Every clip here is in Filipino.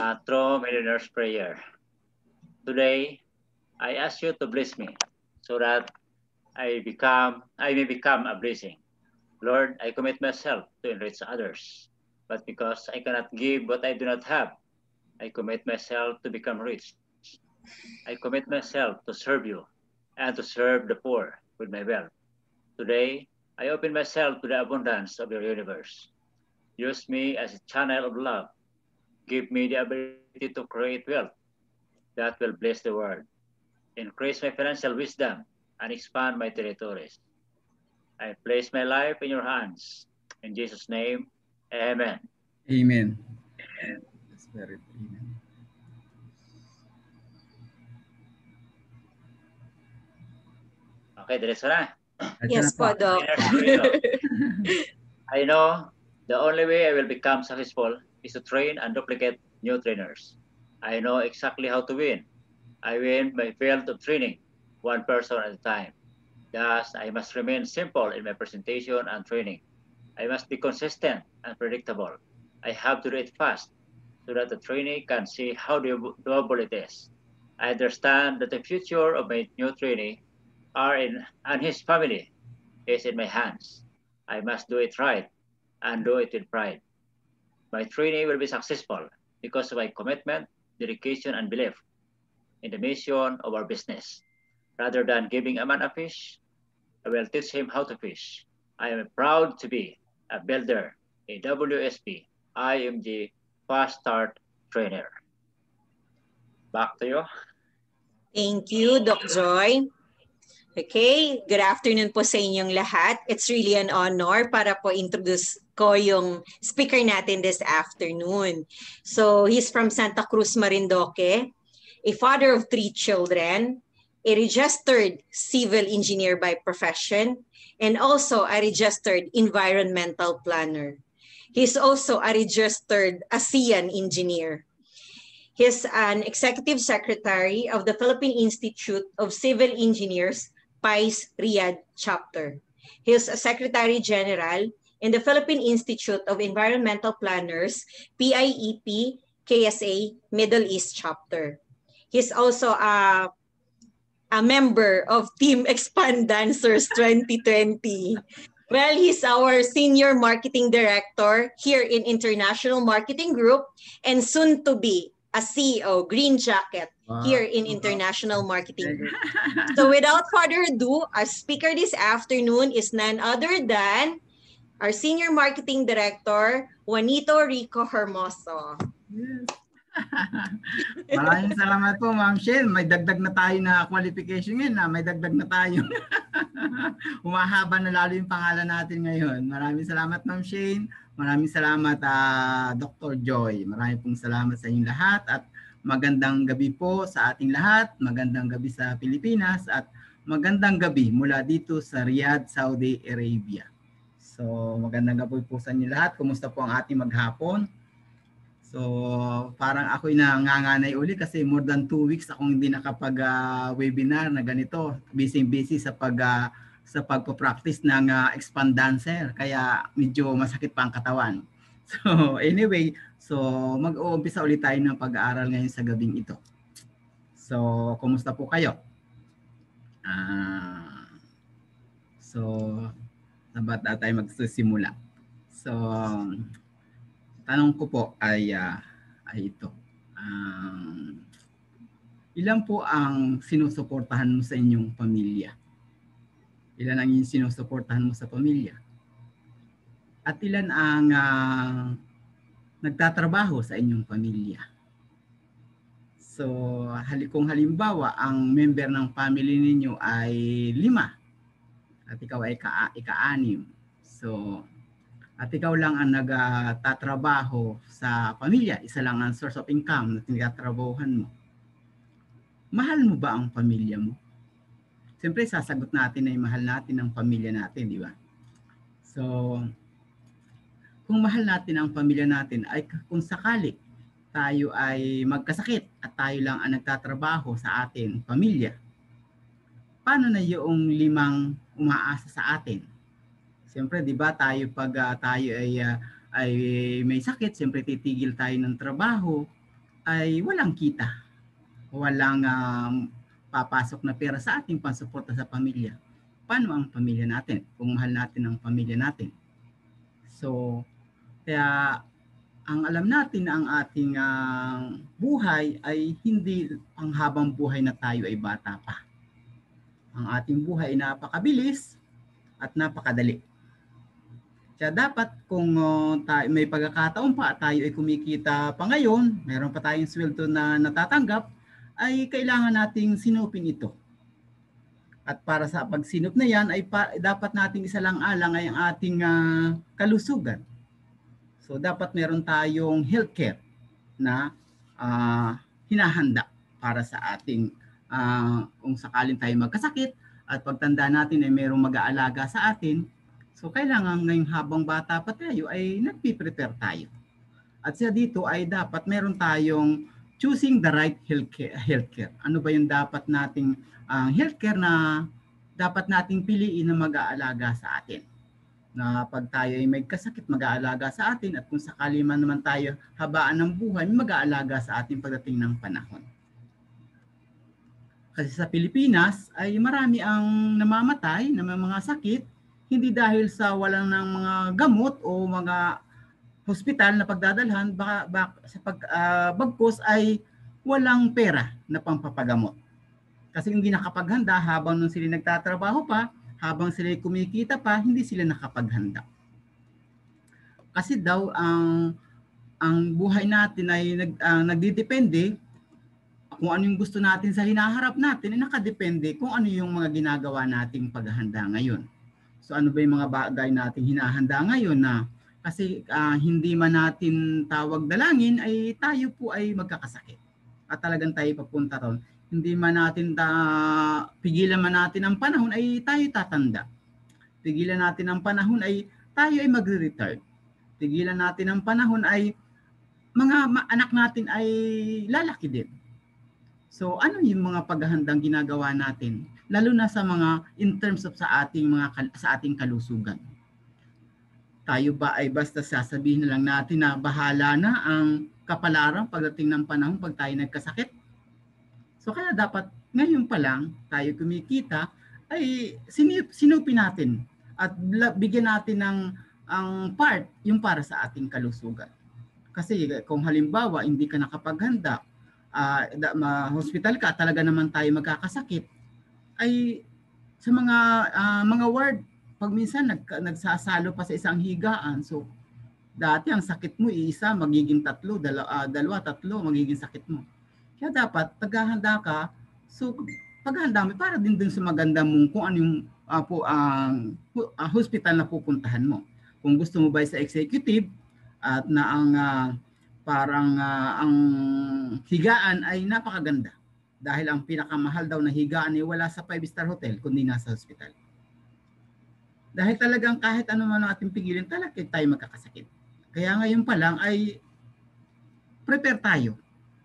Through Millionaire's Prayer. Today, I ask you to bless me so that I may become a blessing. Lord, I commit myself to enrich others. But because I cannot give what I do not have, I commit myself to become rich. I commit myself to serve you and to serve the poor with my wealth. Today, I open myself to the abundance of your universe. Use me as a channel of love. Give me the ability to create wealth that will bless the world. Increase my financial wisdom and expand my territories. I place my life in your hands. In Jesus' name, amen. Amen. Spirit, amen. Okay, diretso na. Yes po, Doc. I know the only way I will become successful is to train and duplicate new trainers. I know exactly how to win. I win by field of training, one person at a time. Thus, I must remain simple in my presentation and training. I must be consistent and predictable. I have to do it fast so that the trainee can see how doable it is. I understand that the future of my new trainee and his family is in my hands. I must do it right and do it with pride. My trainee will be successful because of my commitment, dedication, and belief in the mission of our business. Rather than giving a man a fish, I will teach him how to fish. I am proud to be a builder, a WSP, IMG Fast Start Trainer. Back to you. Thank you, Doc Joy. Okay, good afternoon po sa inyong lahat. It's really an honor para po introduce ko yung speaker natin this afternoon. So, he's from Santa Cruz, Marinduque, a father of 3 children, a registered civil engineer by profession, and also a registered environmental planner. He's also a registered ASEAN engineer. He's an executive secretary of the Philippine Institute of Civil Engineers, PICE Riyadh chapter. He is a Secretary General in the Philippine Institute of Environmental Planners, PIEP KSA Middle East chapter. He's also a member of Team Expand Dancers 2020. Well, he's our Senior Marketing Director here in International Marketing Group and soon to be a CEO, Green Jacket, here in International Marketing Group. So without further ado, our speaker this afternoon is none other than our Senior Marketing Director, Juanito Rico Hermoso. Yes. Maraming salamat po, Ma'am Shane. May dagdag na tayo na qualification ngayon. May dagdag na tayo. Humahaba na lalo yung pangalan natin ngayon. Maraming salamat, Ma'am Shane. Maraming salamat, Dr. Joy. Maraming pong salamat sa inyong lahat at magandang gabi po sa ating lahat. Magandang gabi sa Pilipinas at magandang gabi mula dito sa Riyadh, Saudi Arabia. So magandang gabi po sa inyo lahat. Kumusta po ang ating maghapon? So parang ako'y nanganganay uli kasi more than 2 weeks akong hindi nakapag-webinar na ganito. Busy sa pagpo-practice ng Expand Dancer. Kaya medyo masakit pa ang katawan. So anyway, mag-uumpisa ulit tayo ng pag-aaral ngayon sa gabing ito. So, kumusta po kayo? Dapat tayo magsisimula. So, tanong ko po ay ito. Ilan po ang sinusuportahan mo sa inyong pamilya? Ilan ang sinusuportahan mo sa pamilya? At ilan ang nagtatrabaho sa inyong pamilya? So, kung halimbawa, ang member ng family ninyo ay 5 at ikaw ay ika-6. So, at ikaw lang ang nagtatrabaho sa pamilya, isa lang ang source of income na tinatrabahuhan mo. Mahal mo ba ang pamilya mo? Siyempre, sasagot natin na mahal natin ang pamilya natin, di ba? So, kung mahal natin ang pamilya natin, ay kung sakali tayo ay magkasakit at tayo lang ang nagtatrabaho sa atin, pamilya, paano na yung 5 umaasa sa atin? Siyempre, di ba, tayo pag tayo ay may sakit, siyempre titigil tayo ng trabaho ay walang kita, walang papasok na pera sa ating pansuporta sa pamilya. Paano ang pamilya natin kung mahal natin ang pamilya natin? So, kaya ang alam natin na ang ating buhay ay hindi ang habang buhay na tayo ay bata pa. Ang ating buhay ay napakabilis at napakadali. Kaya dapat kung may pagkakataon pa tayo ay kumikita pa ngayon, mayroon pa tayong sweldo na natatanggap, ay kailangan nating sinupin ito. At para sa pagsinop na yan, ay dapat nating isalang-alang ay ang ating kalusugan. So dapat meron tayong healthcare na hinahanda para sa ating kung sakalin tayo magkasakit at pagtanda natin ay merong mag-aalaga sa atin. So kailangan ngayong habang bata pa tayo ay nagpiprepare tayo. At sa dito ay dapat meron tayong choosing the right healthcare. Ano ba yung dapat nating healthcare na dapat nating piliin na mag-aalaga sa atin? Na pag tayo ay may kasakit, mag-aalaga sa atin at kung sakali man naman tayo habaan ng buhay, mag-aalaga sa atin pagdating ng panahon. Kasi sa Pilipinas ay marami ang namamatay ng mga sakit, hindi dahil sa walang ng mga gamot o mga hospital na pagdadalhan, sa bagkus ay walang pera na pampapagamot. Kasi hindi nakapaghanda habang nung sila nagtatrabaho pa, habang sila kumikita pa, hindi sila nakapaghanda. Kasi daw ang buhay natin ay nagdidepende kung ano yung gusto natin sa hinaharap natin, ay nakadepende kung ano yung mga ginagawa nating paghahanda ngayon. So ano ba yung mga bagay nating hinahanda ngayon na kasi hindi man natin tawag dalangin ay tayo po ay magkakasakit. At talagang tayo papunta ron. Hindi man natin pigilan man natin ang panahon ay tayo tatanda. Pigilan natin ang panahon ay tayo ay magre-retire. Pigilan natin ang panahon ay mga anak natin ay lalaki din. So ano yung mga paghahandang ginagawa natin lalo na sa mga in terms of sa ating kalusugan? Tayo ba ay basta sasabihin na lang natin na bahala na ang kapalaran pagdating ng panahon pag tayo nagkasakit? So kaya dapat ngayon pa lang tayo kumikita ay sinupin natin at bigyan natin ng ang part yung para sa ating kalusugan. Kasi kung halimbawa hindi ka nakapaghanda, hospital ka, talaga naman tayo magkakasakit, ay sa mga ward, pag minsan nagsasalo pa sa isang higaan. So dati ang sakit mo isa, magiging dalawa, tatlo magiging sakit mo. Kaya dapat paghahanda ka, so paghahanda mo para din sa maganda mong kung ano yung hospital na pupuntahan mo. Kung gusto mo ba sa executive at na ang ang higaan ay napakaganda. Dahil ang pinakamahal daw na higaan ay wala sa 5-star hotel kundi nasa hospital. Dahil talagang kahit ano man ating pigilin, talaga tayo magkakasakit. Kaya ngayon pa lang ay prepare tayo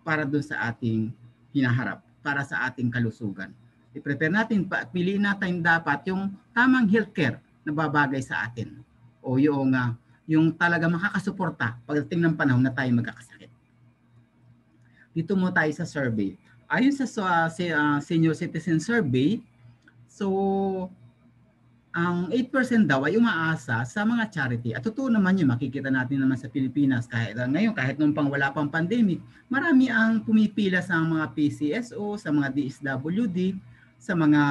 para doon sa ating hinaharap, para sa ating kalusugan. I-prepare natin, piliin natin dapat yung tamang healthcare na babagay sa atin. O yung talaga makakasuporta pagdating ng panahon na tayo magkakasakit. Dito mo tayo sa survey. Ayon sa senior citizen survey, so ang 8% daw ay umaasa sa mga charity. At totoo naman yun, makikita natin naman sa Pilipinas kahit ngayon, kahit nung wala pang pandemic, marami ang pumipila sa mga PCSO, sa mga DSWD, sa mga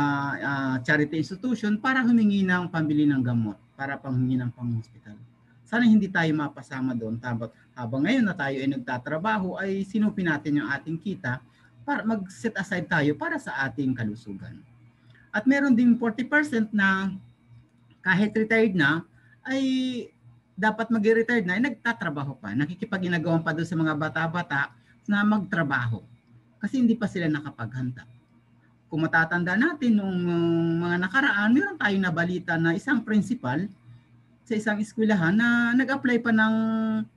charity institution para humingi ng pambili ng gamot, para panghingi ng pang-hospital. Sana hindi tayo mapasama doon. Habang ngayon na tayo ay nagtatrabaho, ay sinupin natin yung ating kita para mag-set aside tayo para sa ating kalusugan. At meron din 40% na kahit retired na, ay dapat mag-retire na, ay nagtatrabaho pa. Nakikipag-ginagawan pa doon sa mga bata-bata na magtrabaho. Kasi hindi pa sila nakapaghanda. Kung matatanda natin nung mga nakaraan, meron tayong nabalita na isang principal sa isang eskwelahan na nag-apply pa ng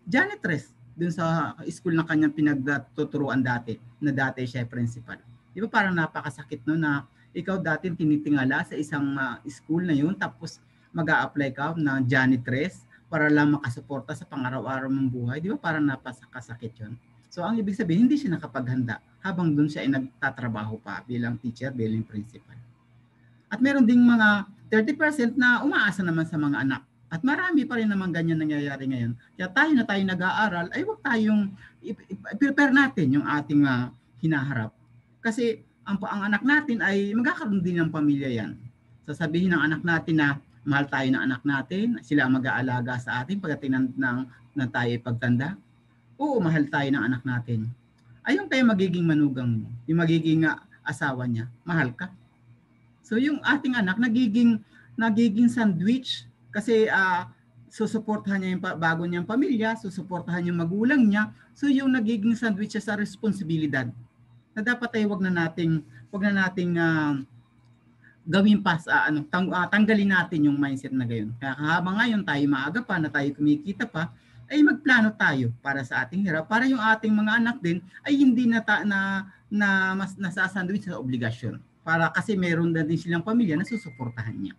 janitress dun sa school na kanyang pinagtuturuan dati, na dati siya principal. Di ba parang napakasakit no na ikaw dati tinitingala sa isang school na yun, tapos mag-a-apply ka na janitress para lang makasuporta sa pang-araw-araw mong buhay. Di ba parang napakasakit yun? So ang ibig sabihin, hindi siya nakapaghanda habang doon siya ay nagtatrabaho pa bilang teacher, bilang principal. At meron ding mga 30% na umaasa naman sa mga anak. At marami pa rin naman ganyan nangyayari ngayon. Kaya tayo na tayo nag-aaral, ay huwag tayong i-prepare natin yung ating hinaharap. Kasi ang anak natin ay magkakaroon din ng pamilya yan. Sasabihin ng anak natin na mahal tayo ng anak natin, sila ang mag-aalaga sa atin pagdating ng tayo pagtanda. Oo, mahal tayo ng anak natin. Ayun kayo magiging manugang mo, yung magiging asawa niya, mahal ka. So yung ating anak nagiging sandwich kasi susuportahan niya yung bago niyang pamilya, susuportahan yung magulang niya. So yung nagiging sandwich siya sa responsibilidad. Na dapat ay wag na nating gawin pa sa tanggalin natin yung mindset na gayon. Kaya habang ngayon tayo maaga pa na tayo kumikita pa, ay magplano tayo para sa ating hirap, para yung ating mga anak din ay hindi mas nasasandwich sa obligasyon. Para kasi meron na din silang pamilya na susuportahan niya.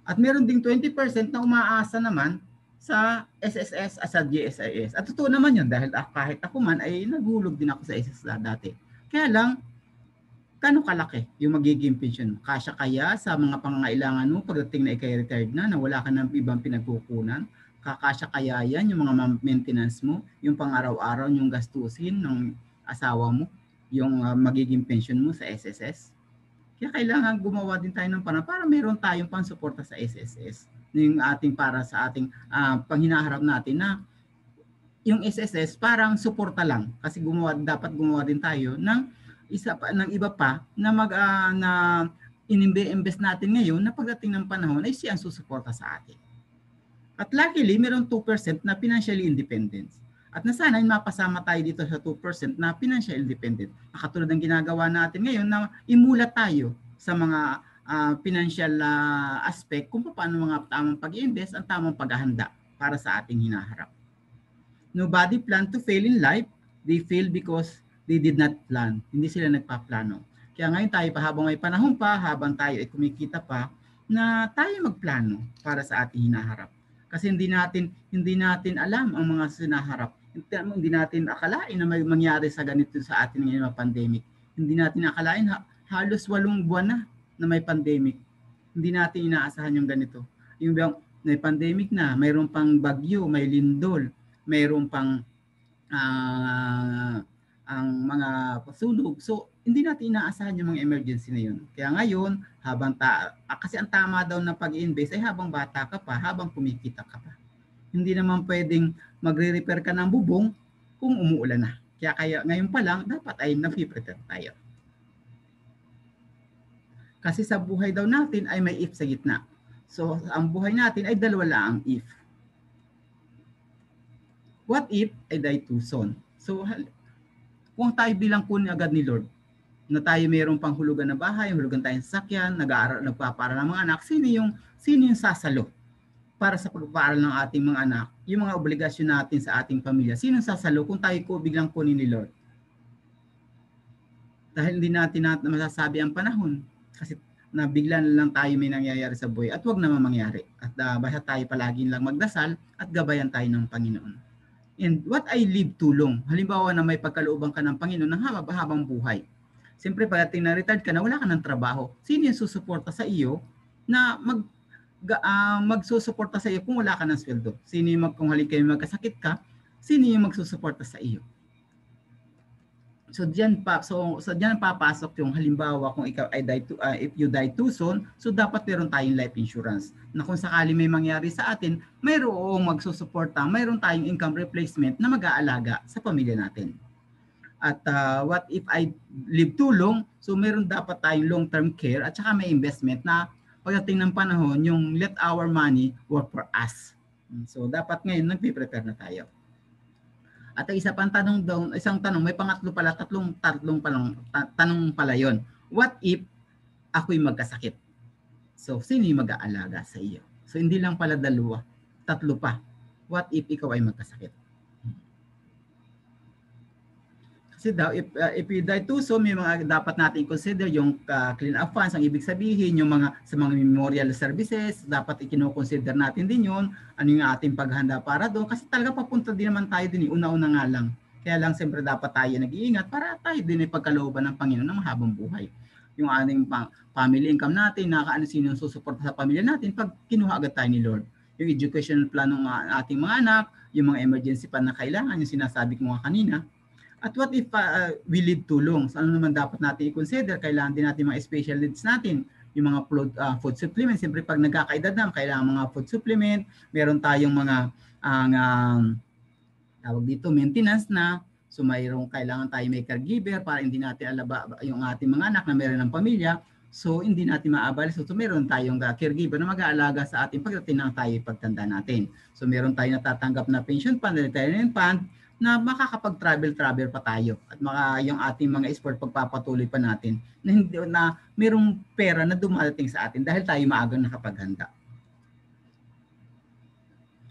At meron ding 20% na umaasa naman sa SSS at sa GSIS. At totoo naman yun dahil kahit ako man ay naghulog din ako sa SSS dati. Kaya lang, kano kalaki yung magiging pension mo? Kasya kaya sa mga pangangailangan mo pagdating na ikay-retired na wala ka ng ibang pinagkukunan? Kakasya kaya yan yung mga maintenance mo, yung pang-araw-araw, yung gastusin ng asawa mo, yung magiging pension mo sa SSS? Kaya kailangan gumawa din tayo ng parang para meron tayong pang-suporta sa SSS. Yung ating para sa ating panghinaharap natin na yung SSS parang suporta lang kasi dapat gumawa din tayo ng iba pa na na invest natin ngayon na pagdating ng panahon ay siya ang susuporta sa atin. At luckily, meron 2% na financially independent. At nasanay mapasama tayo dito sa 2% na financial independent. Katulad ng ginagawa natin ngayon na imulat tayo sa mga financial aspect kung paano mga tamang pag-invest ang tamang paghahanda para sa ating hinaharap. Nobody plan to fail in life. They fail because they did not plan. Hindi sila nagpaplano. Kaya ngayon tayo pa habang may panahon pa, habang tayo ay kumikita pa, na tayo magplano para sa ating hinaharap. Kasi hindi natin alam ang mga sinaharap. Hindi natin akalain na may mangyari sa ganito sa atin ngayon na pandemic. Hindi natin akalain halos 8 buwan na may pandemic. Hindi natin inaasahan yung ganito. Yung may pandemic na, mayroon pang bagyo, may lindol, mayroon pang ang mga pasunog. So, hindi natin inaasahan yung mga emergency na yun. Kaya ngayon, kasi ang tama daw ng pag-invest ay habang bata ka pa, habang kumikita ka pa. Hindi naman pwedeng magre-repair ka ng bubong kung umuulan na. Kaya ngayon pa lang, dapat ay na-prepare tayo. Kasi sa buhay daw natin ay may if sa gitna. So, ang buhay natin ay dalawa lang ang if. What if I die too soon? So, kung tayo bilang kunin agad ni Lord, na tayo mayroong panghulugan na bahay, hulugan tayong sasakyan, nag-aaral, nagpapaaral ng mga anak, sino yung sasalo para sa pagpapaaral ng ating mga anak, yung mga obligasyon natin sa ating pamilya, sino sasalo kung tayo biglang kunin ni Lord? Dahil hindi natin masasabi ang panahon, kasi na bigla na lang tayo may nangyayari sa buhay at wag naman mangyari. At basta tayo palagi lang magdasal at gabayan tayo ng Panginoon. And what I live too long, halimbawa na may pagkalooban ka ng Panginoon ng habang buhay. Siyempre, pagdating na retired ka na, wala ka ng trabaho. Sino yung susuporta sa iyo na magsusuporta sa iyo kung wala ka ng sweldo? Sino yung kung kayo magkasakit ka, sino yung magsusuporta sa iyo? So diyan papasok yung halimbawa kung ikaw ay if you die too soon, so dapat meron tayong life insurance na kung sakali may mangyari sa atin, mayroong magsusuporta, mayroon tayong income replacement na mag-aalaga sa pamilya natin. At what if I live too long? So meron dapat tayong long-term care at saka may investment na pagdating ng panahon, yung let our money work for us. So dapat ngayon nagpe-prepare na tayo. At isang tanong, may pangatlo pala, tatlong tanong pala yon. What if ako'y magkasakit? So sino yung mag-aalaga sa iyo? So hindi lang pala dalawa, tatlo pa. What if ikaw ay magkasakit? Kasi daw, if you die too soon, may mga dapat natin consider yung clean up funds. Ang ibig sabihin, yung sa mga memorial services, dapat i-consider natin din yun. Ano yung ating paghanda para doon. Kasi talaga papunta din naman tayo din, una-una nga lang. Kaya lang siyempre dapat tayo nag-iingat para tayo din ay pagkalooban ng Panginoon ng mahabang buhay. Yung ating family income natin, sino susuporta sa pamilya natin pag kinuha agad tayo ni Lord. Yung educational plan ng ating mga anak, yung mga emergency fund na kailangan, yung sinasabi ko nga kanina. At what if we leave too long? So, ano naman dapat natin i-consider? Kailangan din natin mga special needs natin. Yung mga food supplements, siyempre pag nagkakaedad na, kailangan mga food supplement. Meron tayong mga tawag dito, maintenance na. So mayroong kailangan tayo may caregiver para hindi natin alaba yung ating mga anak na meron ng pamilya. So hindi natin maabala. So meron tayong caregiver na mag-aalaga sa ating pagdating ng tayo pagtanda natin. So meron tayong natatanggap na pension fund, retirement fund, na makakapag-travel pa tayo at yung ating mga sport pagpapatuloy pa natin na merong pera na dumadating sa atin dahil tayo maagang nakapaghanda.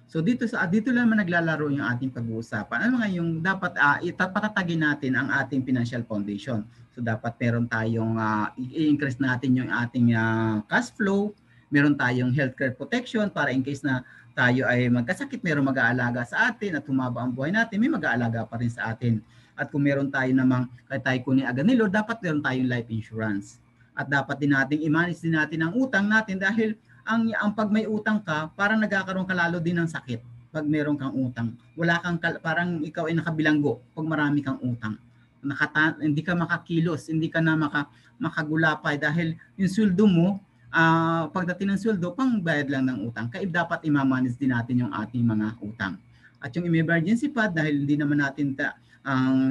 So dito naman naglalaro yung ating pag-uusapan. Ano nga yung dapat patatagin natin ang ating financial foundation. So dapat meron tayong i-increase natin yung ating cash flow, meron tayong healthcare protection para in case na tayo ay magkasakit, meron mag-aalaga sa atin at humaba ang buhay natin, may mag-aalaga pa rin sa atin. At kung meron tayo namang kahit tayo kunin agad ni Lord, dapat meron tayong life insurance. At dapat din natin i-manage din natin ang utang natin dahil ang pag may utang ka, parang nagkakaroon ka lalo din ng sakit pag meron kang utang. Wala kang parang ikaw ay nakabilanggo pag marami kang utang. Hindi ka makakilos, hindi ka na makagulapay dahil yung sweldo mo, pagdating ng sweldo, pangbayad lang ng utang. Kaya dapat i-manage din natin yung ating mga utang. At yung emergency fund, dahil hindi naman natin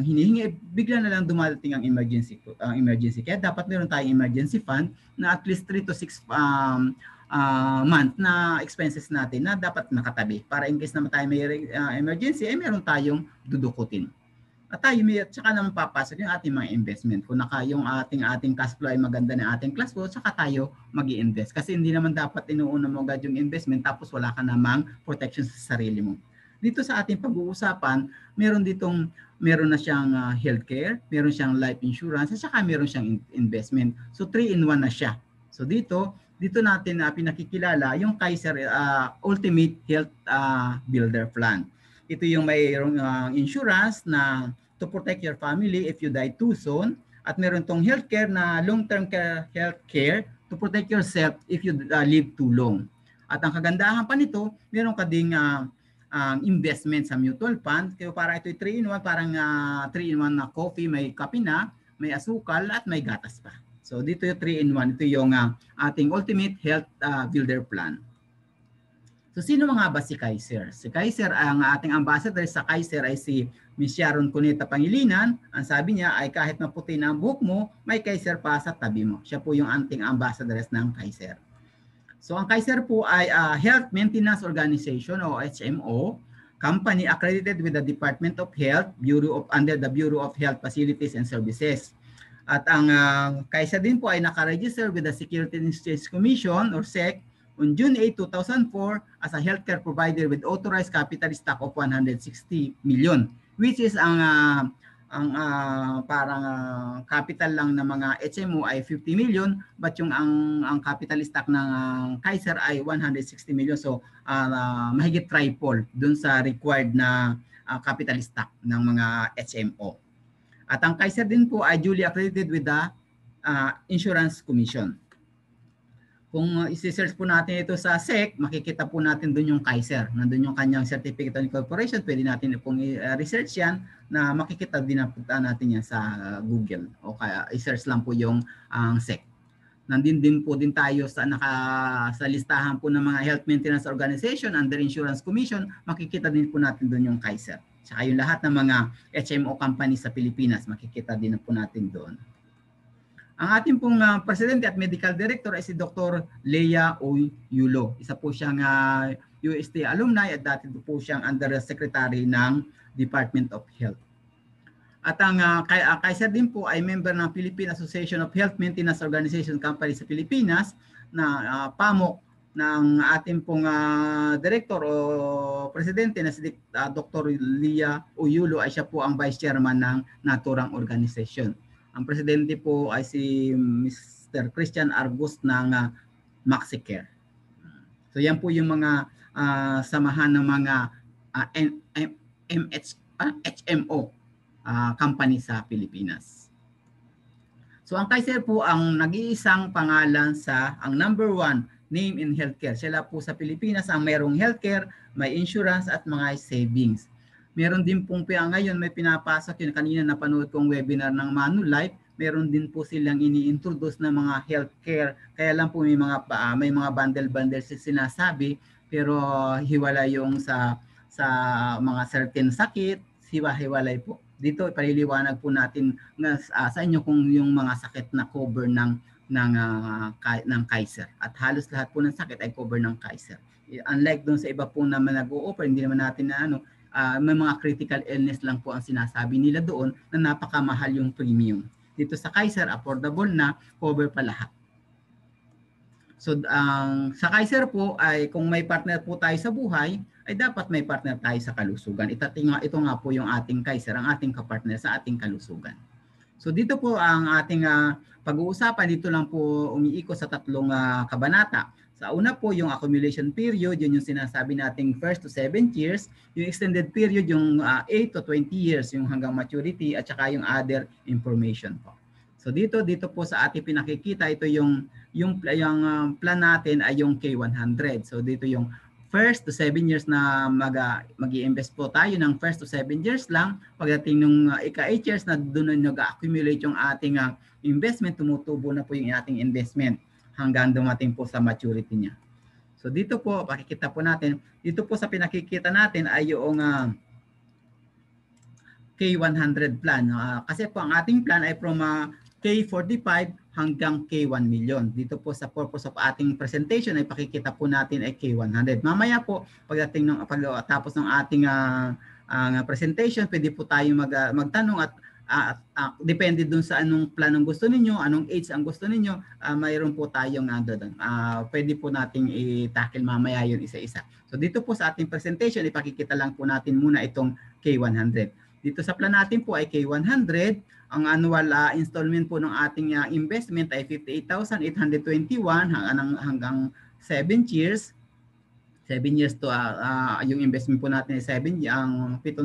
hinihingi, bigla na lang dumadating ang emergency. Kaya dapat meron tayong emergency fund na at least 3 to 6 month na expenses natin na dapat nakatabi para in case naman tayo may emergency, ay meron tayong dudukutin. At tayo tsaka naman papasok yung ating mga investment. Kung yung ating cash flow ay maganda na ating cash flow, tsaka tayo mag-i-invest. Kasi hindi naman dapat inuuna mo agad yung investment tapos wala ka namang protection sa sarili mo. Dito sa ating pag-uusapan, meron na siyang healthcare, meron siyang life insurance, at saka meron siyang investment. So 3-in-1 na siya. So dito natin pinakikilala yung Kaiser Ultimate Health Builder Plan. Ito yung mayroong insurance na to protect your family if you die too soon. At meron tong healthcare na long-term healthcare to protect yourself if you live too long. At ang kagandahan pa nito, meron ka ding investment sa mutual fund. Kaya para ito 3-in-1, parang 3-in-1 na coffee, may kape na, may asukal at may gatas pa. So dito yung 3-in-1, ito yung ating Ultimate Health Builder Plan. So sino nga ba si Kaiser? Si Kaiser, ang ating ambassador sa Kaiser ay si Ms. Sharon Cuneta Pangilinan. Ang sabi niya ay kahit maputi na ang buhok mo, may Kaiser pa sa tabi mo. Siya po yung ating ambassador ng Kaiser. So ang Kaiser po ay Health Maintenance Organization o HMO, company accredited with the Department of Health, under the Bureau of Health Facilities and Services. At ang Kaiser din po ay nakaregister with the Securities and Exchange Commission or SEC on June 8, 2004 as a healthcare provider with authorized capital stock of 160 million, which is ang capital lang ng mga HMO ay 50 million, but yung ang capital stock ng Kaiser ay 160 million. So mahigit triple dun sa required na capital stock ng mga HMO. At ang Kaiser din po ay duly accredited with the Insurance Commission. Kung isi-search po natin ito sa SEC, makikita po natin doon yung Kaiser. Nandun yung kanyang Certificate of Incorporation. Pwede natin pong i-research yan na makikita din natin yan sa Google. O kaya i-search lang po yung SEC. Nandun din po din tayo sa listahan po ng mga Health Maintenance Organization under Insurance Commission. Makikita din po natin doon yung Kaiser. Saka yung lahat ng mga HMO company sa Pilipinas, makikita din po natin doon. Ang ating pong presidente at medical director ay si Dr. Lea O. Yulo. Isa po siyang UST alumni at dati po siyang undersecretary ng Department of Health. At ang Kaiser din po ay member ng Philippine Association of Health Maintenance Organization Company sa Pilipinas na PAMOK ng ating pong director o presidente na si Dr. Lea O. Yulo ay siya po ang vice chairman ng naturang organization. Ang presidente po ay si Mr. Christian Argus ng MaxiCare. So yan po yung mga samahan ng mga HMO company sa Pilipinas. So ang Kaiser po ang nag-iisang pangalan ang number 1 name in healthcare. Sila po sa Pilipinas ang mayroong healthcare, may insurance at mga savings. Meron din pong ngayon may pinapasok yun. Kanina napanood kong webinar ng Manulife. Meron din po silang ini-introduce na mga healthcare. Kaya lang po may mga bundle-bundle sinasabi, pero hiwala yung sa mga certain sakit, hiwalay po. Dito paliliwanag po natin sa inyo kung yung mga sakit na cover ng Kaiser. At halos lahat po ng sakit ay cover ng Kaiser. Unlike doon sa iba po naman nag-o-offer, hindi naman natin na may mga critical illness lang po ang sinasabi nila doon na napakamahal yung premium. Dito sa Kaiser, affordable na, cover pa lahat. So sa Kaiser po ay kung may partner po tayo sa buhay, ay dapat may partner tayo sa kalusugan. Ito nga po yung ating Kaiser, ang ating kapartner sa ating kalusugan. So dito po ang ating pag-uusapan, dito lang po umiikot sa 3 kabanata. Sa una po yung accumulation period, yun yung sinasabi nating 1st to 7th years. Yung extended period, yung 8 to 20 years, yung hanggang maturity, at saka yung other information po. So dito po sa ating pinakikita, ito yung plan natin ay yung K100. So dito yung 1st to 7 years na mag-i-invest po tayo ng 1st to 7 years lang. Pagdating nung ika-8 years na doon na nag-accumulate yung ating investment, tumutubo na po yung ating investment hanggang dumating po sa maturity niya. So dito po, pakikita po natin, dito po sa pinakikita natin ay yung K100 plan. Kasi po ang ating plan ay from K45 hanggang K1 million. Dito po sa purpose of ating presentation ay pakikita po natin ay K100. Mamaya po, pagtapos ng ating presentation, pwede po tayo magtanong at depende dun sa anong planong gusto ninyo, anong age ang gusto ninyo, mayroon po tayong doon. Pwede po nating i-tackle mamaya yun isa-isa. So dito po sa ating presentation, ipakikita lang po natin muna itong K100. Dito sa plan natin po ay K100. Ang annual installment po ng ating investment ay 58,821 hanggang 7 years. 7 years to yung investment po natin ay 7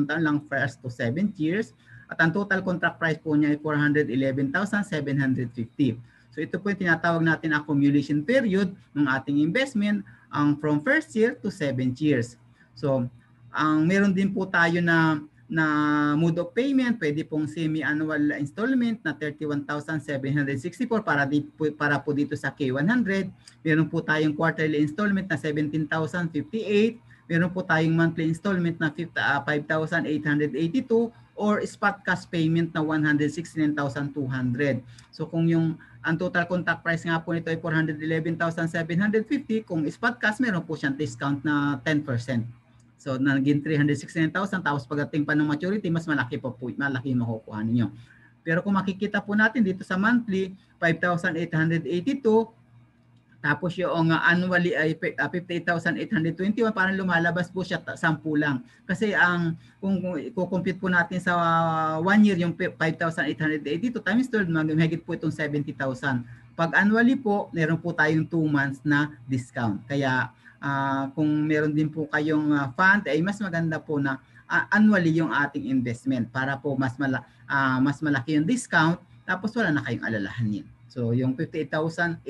taon lang 1st to 7 years. At ang total contract price po niya ay 411,750. So ito po yung tinatawag natin accumulation period ng ating investment from 1st year to 7th years. So meron din po tayo na mode of payment, pwede pong semi-annual installment na 31,764 para po dito sa K100. Meron po tayong quarterly installment na 17,058. Meron po tayong monthly installment na 5,882 or spot cash payment na 169,200. So kung ang total contract price nga po nito ay 411,750, kung spot cash meron po siyang discount na 10%. So naging 369,000, tapos pagdating pa ng maturity, mas malaki makukuha ninyo. Pero kung makikita po natin dito sa monthly, 5,882, tapos yung annually ay 58,821, parang lumalabas po siya 10 lang. Kasi kung i-compute po natin sa 1 year yung 5,882 times 12, mahigit po itong 70,000. Pag annually po, meron po tayong 2 months na discount. Kaya kung meron din po kayong fund, ay mas maganda po na annually yung ating investment para po mas malaki yung discount, tapos wala na kayong alalahanin. So yung 58,821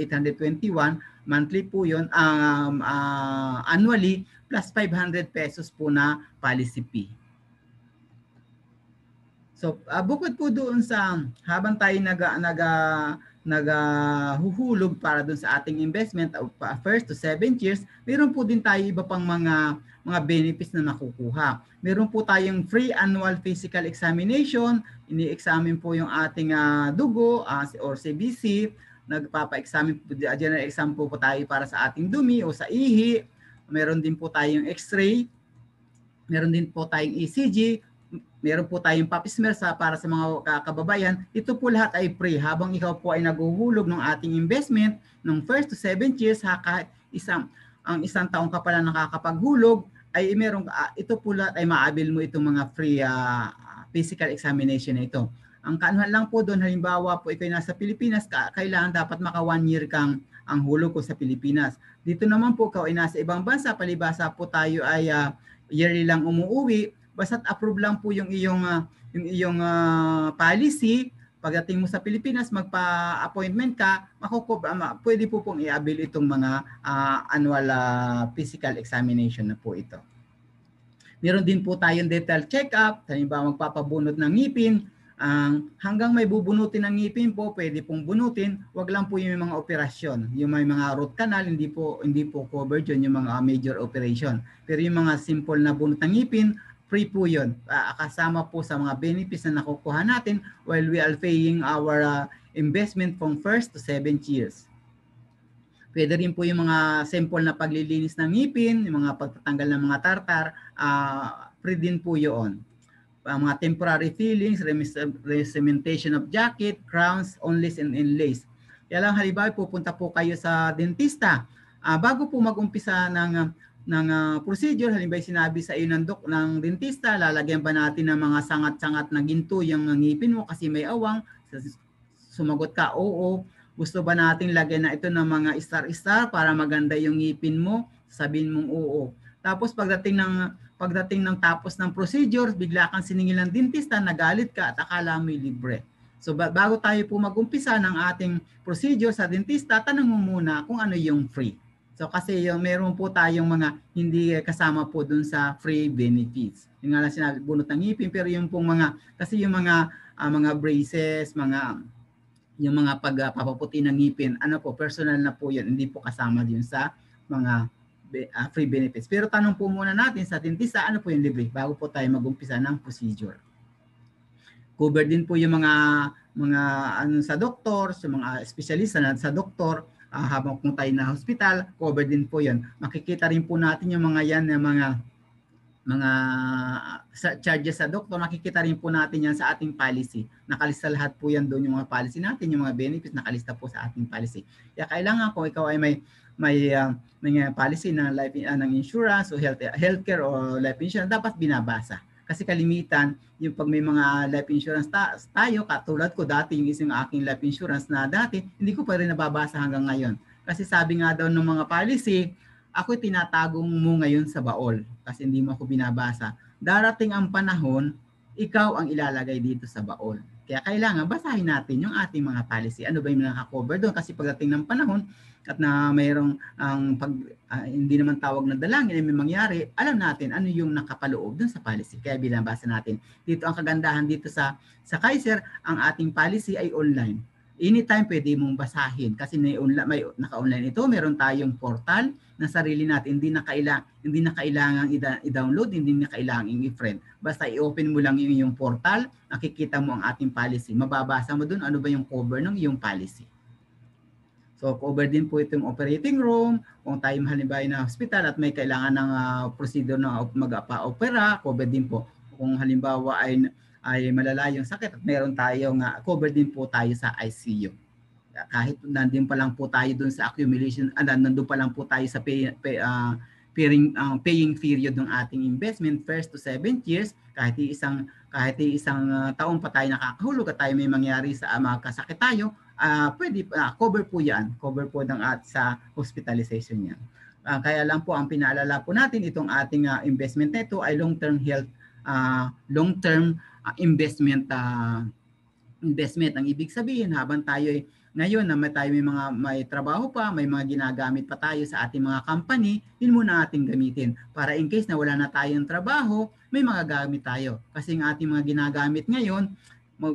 monthly po yun, annually plus 500 pesos po na policy fee. So bukod po doon sa habang tayo naghuhulog para doon sa ating investment 1st to 7th years, meron po din tayo iba pang mga benefits na nakukuha. Meron po tayong free annual physical examination, ini-examine po yung ating dugo or CBC, nagpapa-examine po, general exam po tayo para sa ating dumi o sa ihi. Meron din po tayong x-ray, meron din po tayong ECG, meron po tayong pap smear para sa mga kababayan. Ito po lahat ay free habang ikaw po ay naghuhulog ng ating investment ng 1st to 7th years, kahit isang taong ka pala nakakapaghulog, ay ito po lahat ay maabil mo itong mga free physical examination na ito. Ang kaanuhan lang po doon, halimbawa po ikaw nasa Pilipinas, kailangan dapat maka 1 year kang ang hulog ko sa Pilipinas. Dito naman po ikaw ay nasa ibang bansa, palibasa po tayo ay yearly lang umuuwi, basta't approve lang po yung iyong yung iyong policy, pagdating mo sa Pilipinas, magpa-appointment ka, pwede po pong i-avail itong mga annual physical examination na po ito. Meron din po tayong dental check-up, halimbawa magpapabunot ng ngipin. Hanggang may bubunutin ng ngipin po, pwede pong bunutin. Wag lang po yung mga operasyon. Yung may mga root canal, hindi po covered yun, yung mga major operation. Pero yung mga simple na bunot ng ngipin, free po yun. Kasama po sa mga benefits na nakukuha natin while we are paying our investment from 1st to 7th years. Pwede rin po yung mga simple na paglilinis ng ngipin, yung mga pagtatanggal ng mga tartar, free din po yun. Mga temporary fillings, re-cementation of jacket, crowns, onlays, and inlays. Kaya lang halimbawa pupunta po kayo sa dentista. Bago po mag-umpisa ng procedure, halimbawa sinabi sa iyo ng dentista, lalagyan ba natin ng mga sangat-sangat na ginto yung ngipin mo kasi may awang? Sumagot ka, oo. Gusto ba nating lagyan na ito ng mga star-star para maganda yung ngipin mo? Sabihin mong oo. Tapos pagdating ng tapos ng procedure, bigla kang siningil ng dentista, nagalit ka at akala mo libre. So bago tayo po mag-umpisa ng ating procedure sa dentista, tanong mo muna kung ano yung free. So kasi meron po tayong mga hindi kasama po dun sa free benefits. Yung nga lang sinabi, bunot ng ngipin, pero yung pong kasi yung mga braces, yung mga pagpapaputi ng ngipin, personal na po yun, hindi po kasama din sa mga free benefits. Pero tanong po muna natin sa dentista, ano po yung libre bago po tayo mag-umpisa ng procedure. Cover din po yung mga sa doktor, sa mga espesyalista na sa doktor, habang kung tayo na hospital, cover din po yun. Makikita rin po natin yung mga yan na mga charges sa doktor, nakikita rin po natin yan sa ating policy. Nakalista lahat po yan doon yung mga policy natin, yung mga benefits nakalista po sa ating policy. Kaya kailangan kung ikaw ay may policy ng ng insurance o healthcare o life insurance, dapat binabasa. Kasi kalimitan, yung pag may mga life insurance tayo, katulad ko dati yung isang aking life insurance na dati, hindi ko pa rin nababasa hanggang ngayon. Kasi sabi nga daw ng mga policy, ako tinatago mo ngayon sa baol kasi hindi mo ako binabasa. Darating ang panahon, ikaw ang ilalagay dito sa baol. Kaya kailangan basahin natin yung ating mga policy. Ano ba yung naka-cover doon? Kasi pagdating ng panahon at na mayroong hindi naman tawag na dalangin ay may mangyari, alam natin ano yung nakapaloob doon sa policy. Kaya binabasa natin. Dito ang kagandahan dito sa Kaiser, ang ating policy ay online. Anytime pwede mong basahin kasi may naka-online ito, meron tayong portal na sarili natin, hindi na kailangan i-download, hindi na kailangan i-friend. Basta i-open mo lang yung portal, nakikita mo ang ating policy. Mababasa mo doon ano ba yung cover ng iyong policy. So cover din po itong operating room, kung tayo halimbawa na hospital at may kailangan ng procedure na mag-opera, cover din po. Kung halimbawa ay malala yung sakit at meron tayong cover din po tayo sa ICU. Kahit nandun pa lang po tayo dun sa accumulation, nandun pa lang po tayo sa paying period ng ating investment, 1st to 7th years, kahit isang taon pa tayo nakakahulog at tayo may mangyari sa magkasakit tayo, pwede cover po yan, cover po sa hospitalization yan. Kaya lang po ang pinaalala po natin, itong ating investment na ito ay long-term health, long-term investment. Ang ibig sabihin habang tayo ngayon na may trabaho pa, may mga ginagamit pa tayo sa ating mga company, yun muna ating gamitin para in case na wala na tayong trabaho, may mga gamit tayo. Kasi ang ating mga ginagamit ngayon,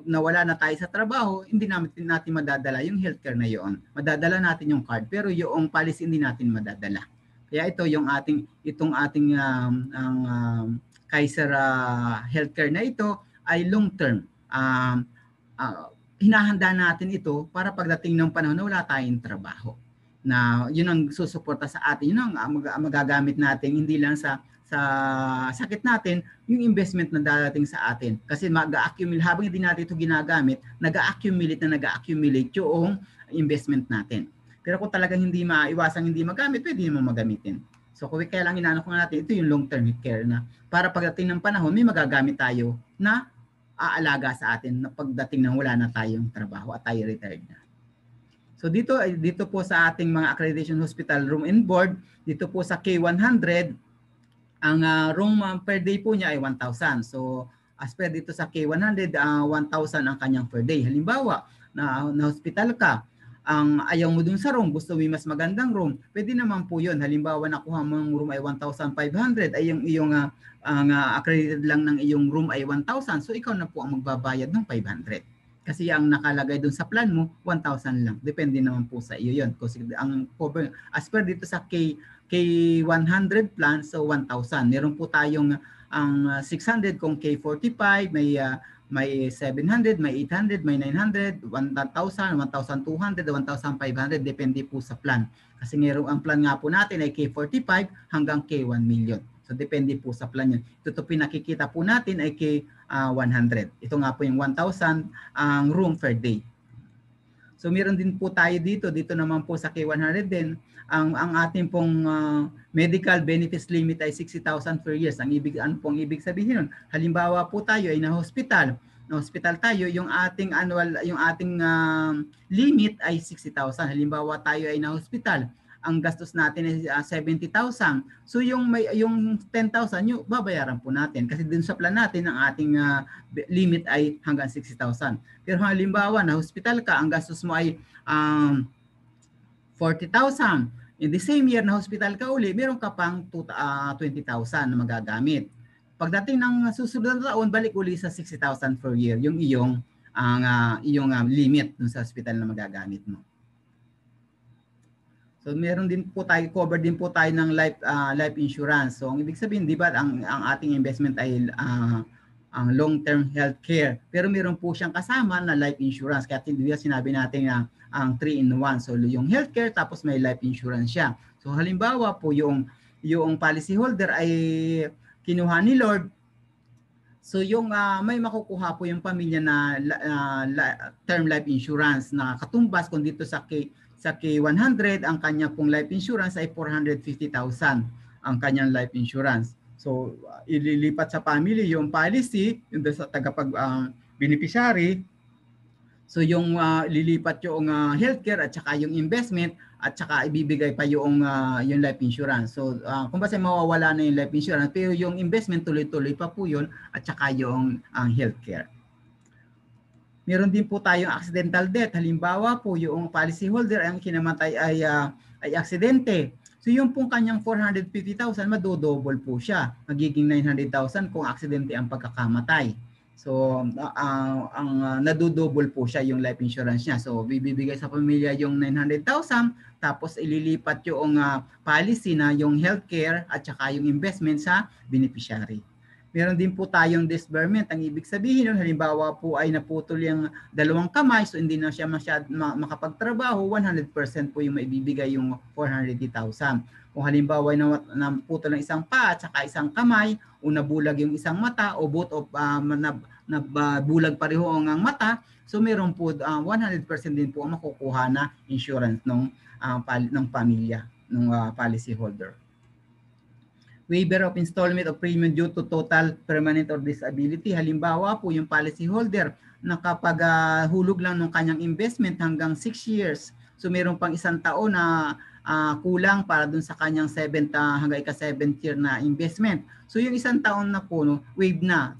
nawala na tayo sa trabaho, hindi natin madadala yung healthcare na yun. Madadala natin yung card, pero yung policy hindi natin madadala. Kaya ito itong ating Kaiser healthcare na ito ay long term. Hinahanda natin ito para pagdating ng panahon na wala tayong trabaho. Na yun ang susuporta sa atin, yun ang magagamit natin hindi lang sa sakit natin, yung investment na dadating sa atin. Kasi mag-accumulate, habang hindi natin ito ginagamit, nag-accumulate yung investment natin. Pero kung talagang hindi maiwasang hindi magamit, pwede mo magamitin. So kaya lang inaano ko natin, ito yung long-term care na para pagdating ng panahon, may magagamit tayo na aalaga sa atin na pagdating ng wala na tayong trabaho at tayo retired na. So dito po sa ating mga accreditation hospital room and board, dito po sa K100, ang room per day po niya ay 1,000. So as per dito sa K100, 1,000 ang kanyang per day. Halimbawa, na hospital ka, ang ayaw mo dun sa room, gusto mo mas magandang room, pwede naman po yun. Halimbawa, nakuha mong room ay 1,500, ay yung iyong accredited lang ng iyong room ay 1,000. So, ikaw na po ang magbabayad ng 500. Kasi ang nakalagay dun sa plan mo, 1,000 lang. Depende naman po sa iyo yun. Kasi ang cover, as per dito sa K100 plan, so 1,000. Meron po tayong ang 600 kung K45, may 700, may 800, may 900, 1,000, 1,200, 1,500, depende po sa plan. Kasi ang plan nga po natin ay K45 hanggang K1 million. So depende po sa plan yun. Ito pinakikita po natin ay K100. Ito nga po yung 1,000 ang room per day. So meron din po tayo dito naman po sa K100 din, ang ating pong medical benefits limit ay 60,000 per year. Ano pong ibig sabihin nun? Halimbawa po tayo ay na-hospital tayo, yung ating annual, yung ating limit ay 60,000. Halimbawa tayo ay na-hospital, ang gastos natin ay 70,000. So yung 10,000 yung babayaran po natin kasi dun sa plan natin ang ating limit ay hanggang 60,000. Pero halimbawa na-hospital ka, ang gastos mo ay 40,000. In the same year na hospital ka uli, meron ka pang 20,000 na magagamit. Pagdating ng susunod na taon, balik uli sa 60,000 per year, yung iyong limit dun sa hospital na magagamit mo. So meron din po tayo, cover din po tayo ng life insurance. So ang ibig sabihin, di ba, ang ating investment ay ang long-term healthcare. Pero meron po siyang kasama na life insurance. Kaya sinabi natin na ang 3-in-1. So yung healthcare tapos may life insurance siya. So halimbawa po yung policy holder ay kinuha ni Lord. So yung may makukuha po yung pamilya na term life insurance na katumbas kung dito sa K100 ang kanya pong life insurance ay 450,000 ang kanyang life insurance. So ililipat sa family yung policy, yung sa beneficiary. So yung lilipat yung healthcare at saka yung investment at saka ibibigay pa yung life insurance. So kung basta mawawala na yung life insurance pero yung investment tuloy-tuloy pa po yun at saka yung healthcare. Meron din po tayong accidental death. Halimbawa po yung policy holder ang kinamatay ay aksidente. So yung pong kanyang 450,000 madodouble po siya. Magiging 900,000 kung aksidente ang pagkakamatay. So ang nadodouble po siya yung life insurance niya. So bibigay sa pamilya yung 900,000 tapos ililipat yung policy na yung healthcare at saka yung investment sa beneficiary. Meron din po tayong disbarment. Ang ibig sabihin nun, halimbawa po ay naputol yung dalawang kamay, so hindi na siya makapagtrabaho, 100% po yung maibibigay yung 480,000. Kung halimbawa ay naputol ng isang paa at saka isang kamay, o nabulag yung isang mata, o both of nabulag pareho ang mata, so meron po 100% din po ang makukuha na insurance ng pamilya, ng policy holder. Waiver of installment of premium due to total permanent or disability. Halimbawa po yung policy holder na kapag hulog lang ng kanyang investment hanggang 6 years, so meron pang isang taon na kulang para dun sa kanyang hanggang ika-7th year na investment. So yung isang taon na po, waive na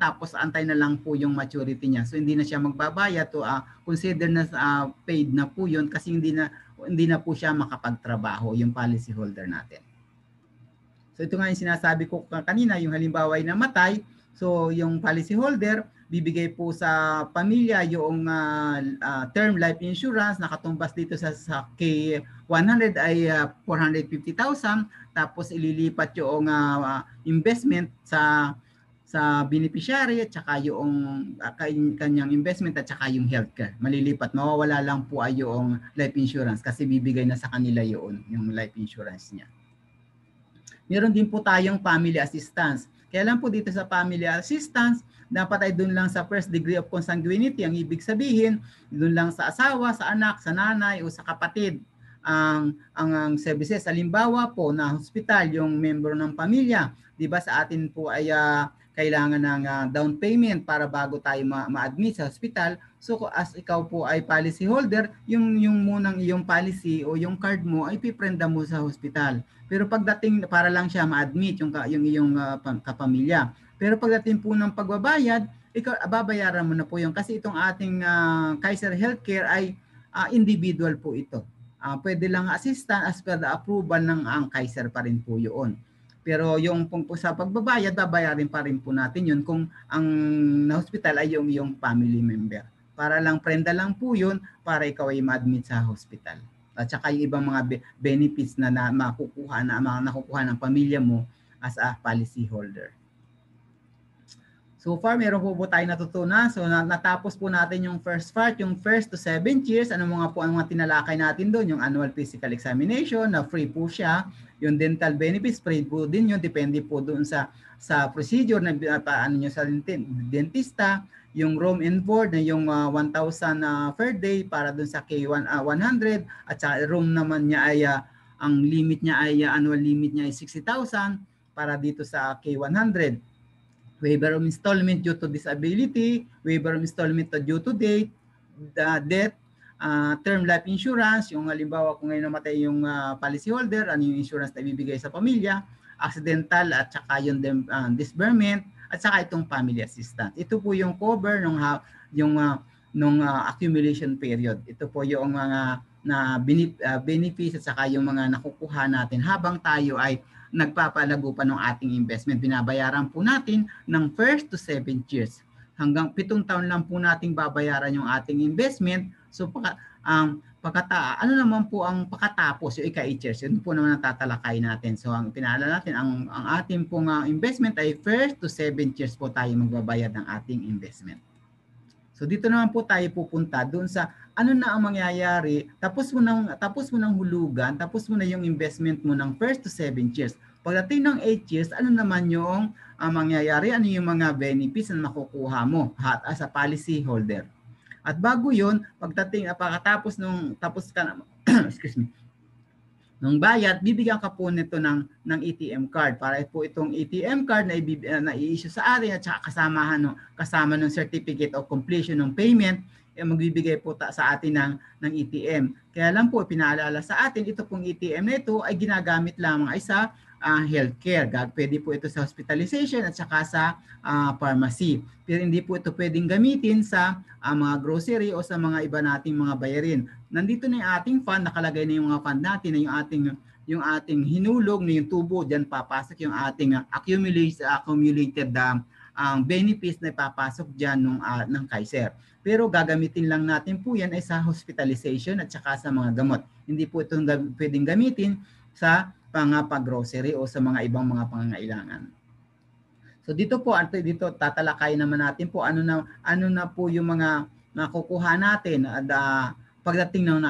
tapos antay na lang po yung maturity niya. So hindi na siya magbabayad, to consider na paid na po yun kasi hindi na po siya makapagtrabaho yung policy holder natin. So ito nga yung sinasabi ko kanina, yung halimbawa ay namatay, so yung policy holder, bibigay po sa pamilya yung term life insurance, nakatumbas dito sa K100 ay 450,000, tapos ililipat yung investment sa beneficiary at saka yung kanyang investment at saka yung healthcare. Malilipat, mawawala lang po ay yung life insurance kasi bibigay na sa kanila yung life insurance niya. Meron din po tayong family assistance. Kaya lang po dito sa family assistance, dapat ay doon lang sa first degree of consanguinity. Ang ibig sabihin, doon lang sa asawa, sa anak, sa nanay o sa kapatid ang services. Halimbawa po na hospital, yung member ng pamilya, di ba sa atin po ay kailangan ng down payment para bago tayo ma-admit sa hospital. So as ikaw po ay policy holder, yung munang iyong policy o yung card mo ay piprenda mo sa hospital. Pero pagdating para lang siya ma-admit yung iyong kapamilya. Pero pagdating po ng pagbabayad, ikaw babayaran mo na po yun kasi itong ating Kaiser Healthcare ay individual po ito. Pwede lang assistant as per the approval ng ang Kaiser pa rin po yun. Pero yung sa pagbabayad, babayarin pa rin po natin yun kung ang na-hospital ay yung family member. Para lang prenda lang po yun para ikaw ay ma-admit sa hospital. At saka yung ibang mga benefits na makukuha ng pamilya mo as a policy holder. So far, meron po tayo natutunan. So natapos po natin yung first part, yung first to 7 years. Ano mga po ang mga tinalakay natin doon? Yung annual physical examination na free po siya. Yung dental benefits, free po din yun. Depende po doon sa procedure na paano nyo sa dentista. Yung room and board na yung 1,000 per day para doon sa K100. At sa room naman niya ay ang limit niya ay annual limit niya ay 60,000 para dito sa K100. Waiver of installment due to disability, waiver of installment due to death, term life insurance, yung halimbawa kung ngayon namatay yung policyholder, ano yung insurance na ibibigay sa pamilya, accidental at saka yung disbursement, at saka itong family assistance. Ito po yung cover nung accumulation period. Ito po yung mga benefits at saka yung mga nakukuha natin habang tayo ay nagpapalago pa ng ating investment. Binabayaran po natin ng first to 7 years. Hanggang 7 taon lang po nating babayaran yung ating investment. So ano naman po ang pakatapos yung ika-8 years? Yun po naman ang tatalakay natin. So ang pinaalala natin, ang ating pong investment ay first to 7 years po tayo magbabayad ng ating investment. So dito naman po tayo pupunta doon sa ano na ang mangyayari, tapos mo ng hulugan, tapos mo na yung investment mo ng first to 7 years. Pagdating ng 8 years, ano naman yung mangyayari, ano yung mga benefits na makukuha mo as a policy holder. At bago yun, pagkatapos excuse me, nung bayad, bibigyan ka po nito ng ATM card. Para po itong ATM card na i-issue sa atin at saka kasama ng certificate of completion ng payment, magbibigay po sa atin ng ATM. Kaya lang po, pinaalala sa atin, ito pong ATM na ito ay ginagamit lamang ay sa healthcare. Pwede po ito sa hospitalization at saka sa pharmacy. Pero hindi po ito pwedeng gamitin sa mga grocery o sa mga iba nating mga bayarin. Nandito na yung ating fund, nakalagay na yung mga fund natin na yung ating hinulog na yung tubo, diyan papasok yung ating accumulated benefits na ipapasok diyan ng Kaiser. Pero gagamitin lang natin po yan ay sa hospitalization at saka sa mga gamot. Hindi po ito pwedeng gamitin sa pag-grocery o sa mga ibang mga pangangailangan. So dito tatalakay naman natin po ano na po yung mga nakukuha natin at pagdating ng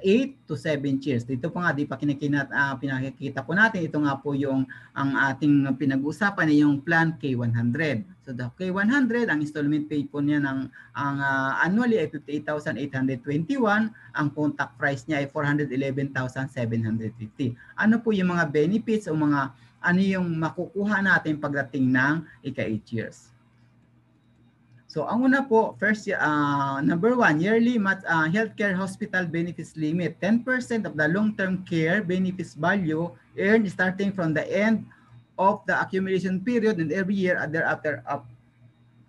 8 to 7 years. Dito po nga di pa pinakikita po natin, ito nga po yung ang ating pinag-usapan ay yung plan K100. So the K100, ang installment pay po niya annually ay 58,821, ang contact price niya ay 411,750. Ano po yung mga benefits o ano yung makukuha natin pagdating ng ika-8 years? So ang una po, first number 1, yearly healthcare hospital benefits limit. 10% of the long-term care benefits value earned starting from the end of the accumulation period and every year thereafter up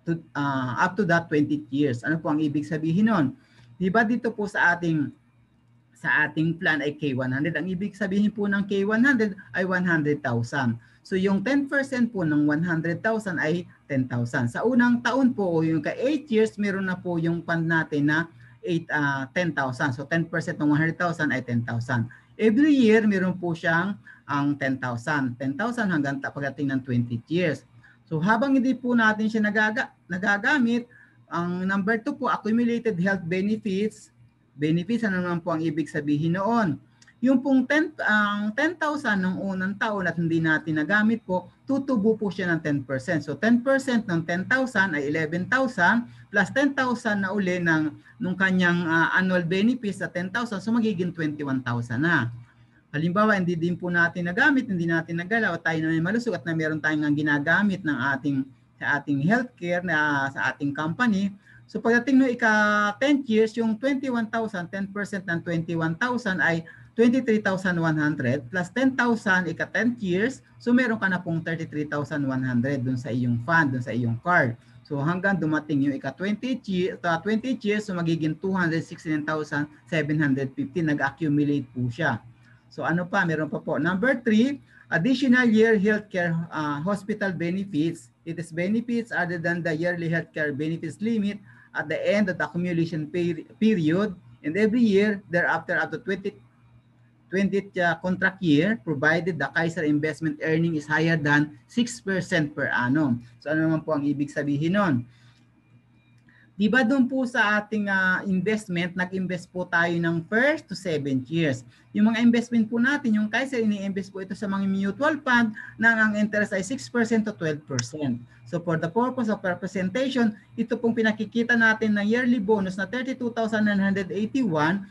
to that 20 years. Ano po ang ibig sabihin nun? Diba dito po sa ating plan ay K100. Ang ibig sabihin po ng K100 ay 100,000. So yung 10% po ng 100,000 ay 10,000. Sa unang taon po, yung ka-8 years, meron na po yung fund natin na 10,000. So 10% ng 100,000 ay 10,000. Every year, meron po siyang ang 10,000. 10,000 hanggang pagdating ng 20 years. So habang hindi po natin siya nagagamit, ang number 2 po, accumulated health benefits. Benefits, ano naman po ang ibig sabihin noon? Yung pong 10,000 ng unang taon at hindi natin nagamit po, tutubo po siya ng 10%. So 10% ng 10,000 ay 11,000 plus 10,000 na uli nung kanyang annual benefits sa 10,000, so magiging 21,000 na. Halimbawa, hindi din po natin nagamit, hindi natin nagalaw, tayo na may malusog at na meron tayong ginagamit ng sa ating healthcare sa ating company. So pagdating no ika 10 years, yung 21,000, 10% ng 21,000 ay 23,100 plus 10,000 ika 10 years. So meron ka na pong 33,100 dun sa iyong fund, dun sa iyong card. So hanggang dumating yung ika 20 years, so magiging 269,750 nag-accumulate po siya. So ano pa, meron pa po. Number 3, additional year healthcare hospital benefits. It is benefits other than the yearly healthcare benefits limit at the end of the accumulation period, and every year thereafter up to 20th contract year, provided the Kaiser investment earning is higher than 6% per annum. So ano naman po ang ibig sabihin nun? Diba doon po sa ating investment, nag-invest po tayo ng 1st to 7th years. Yung mga investment po natin, yung Kaiser, ini-invest po ito sa mga mutual fund na ang interest ay 6% to 12%. So for the purpose of representation, ito pong pinakikita natin na yearly bonus na 32,981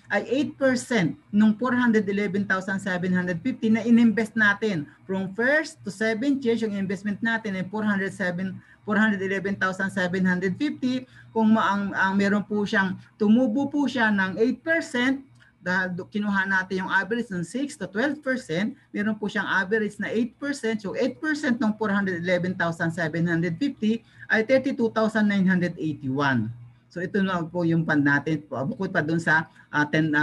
ay 8% nung 411,750 na ininvest natin. From 1st to 7th years, yung investment natin ay 411,750. Kung meron po siyang, tumubo po siya ng 8%, dahil kinuha natin yung average ng 6 to 12%, meron po siyang average na 8%. So 8% ng 411,750 ay 32,981. So ito na po yung fund natin, bukod pa dun sa 10,000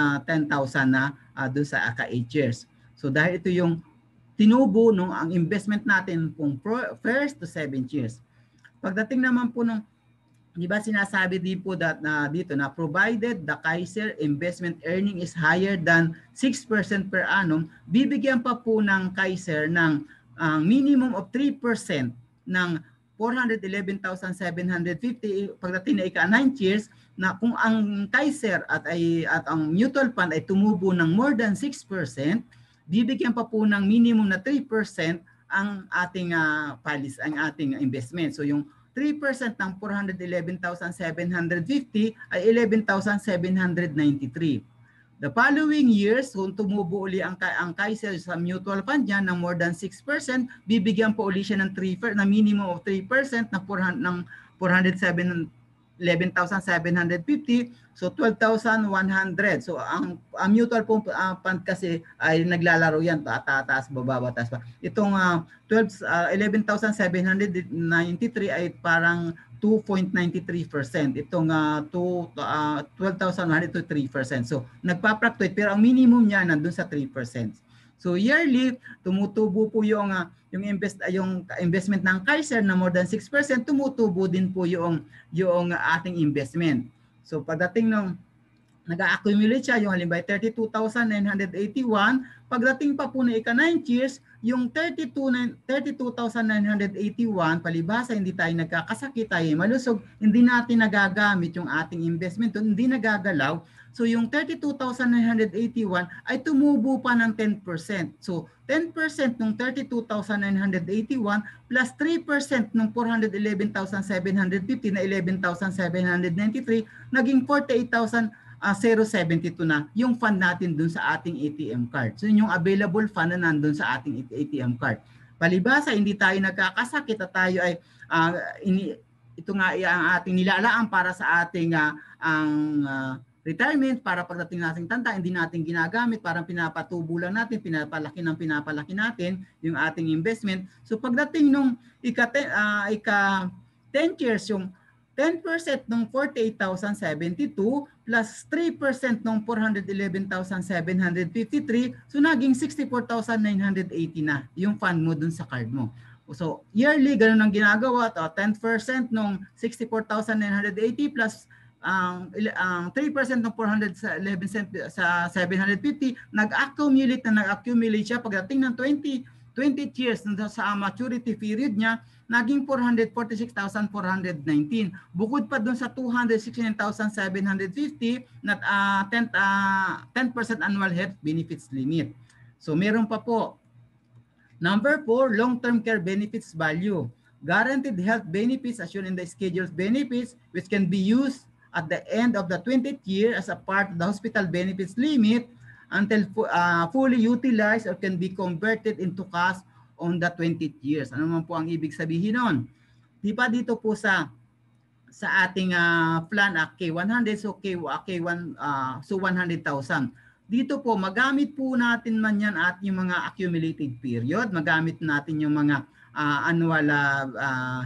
na dun sa 8 years. So dahil ito yung tinubo nung ang investment natin kung 1st to 7th years. Pagdating naman po nung, di ba sinasabi din po that, dito na provided the Kaiser investment earning is higher than 6% per annum, bibigyan pa po ng Kaiser ng minimum of 3% ng 411,750 pagdating na ika 9 years, na kung ang Kaiser at ang mutual fund ay tumubo ng more than 6%, bibigyan pa po ng minimum na 3% ang ating policy, ang ating investment. So yung 3% ng 411,750 ay 11,793. The following years, kung tumubo uli ang Kaiser sa mutual fund niya ng more than 6%, bibigyan po uli siya ng minimum of 3% ng 11,750, so 12,100. So ang mutual fund kasi ay naglalaro yan, tataas, bababa, taas pa. Itong 11,793 ay parang 2.93%. Itong 12,100 to 3%. So nagpa-fluctuate pero ang minimum niya nandun sa 3%. So yearly, tumutubo po yung investment ng Kaiser na more than 6%, tumutubo din po yung ating investment. So pagdating ng nag-accumulate siya, yung halimbawa 32,981, pagdating pa po na ika 9 years, yung 32,981, palibhasa hindi tayo nagkakasakit, tayo malusog, hindi natin nagagamit yung ating investment, hindi nagagalaw. So yung 32,981 ay tumubo pa ng 10%. So 10% ng 32,981 plus 3% ng 411,750 na 11,793, naging 48,072 na yung fund natin dun sa ating ATM card. So yung available fund na nandun sa ating ATM card. Palibhasa, hindi tayo nagkakasakit at tayo ay ito nga ang ating nilalaan para sa ating retirement, para pagdating nating tanda, hindi natin ginagamit, parang pinapatubo lang natin, pinapalaki natin yung ating investment. So pagdating nung ika 10 years, yung 10% ng 48,072 plus 3% ng 411,753, so naging 64,980 na yung fund mo dun sa card mo. So yearly, ganun ang ginagawa, 10% ng 64,980 plus 3% ng 411 sa 750, nag-accumulate siya. Pagdating ng 20 years sa maturity period niya, naging 446,419. Bukod pa doon sa 269,750 na 10% annual health benefits limit. So meron pa po. Number 4, long-term care benefits value. Guaranteed health benefits as shown in the schedule of benefits, which can be used at the end of the 20th year as a part of the hospital benefits limit until fully utilized or can be converted into cash on the 20th years. Ano man po ang ibig sabihin nun? Di ba dito po sa ating plan K100, so K1 so 100,000. dito po, magamit po natin man yan at yung mga accumulated period, magamit natin yung mga annual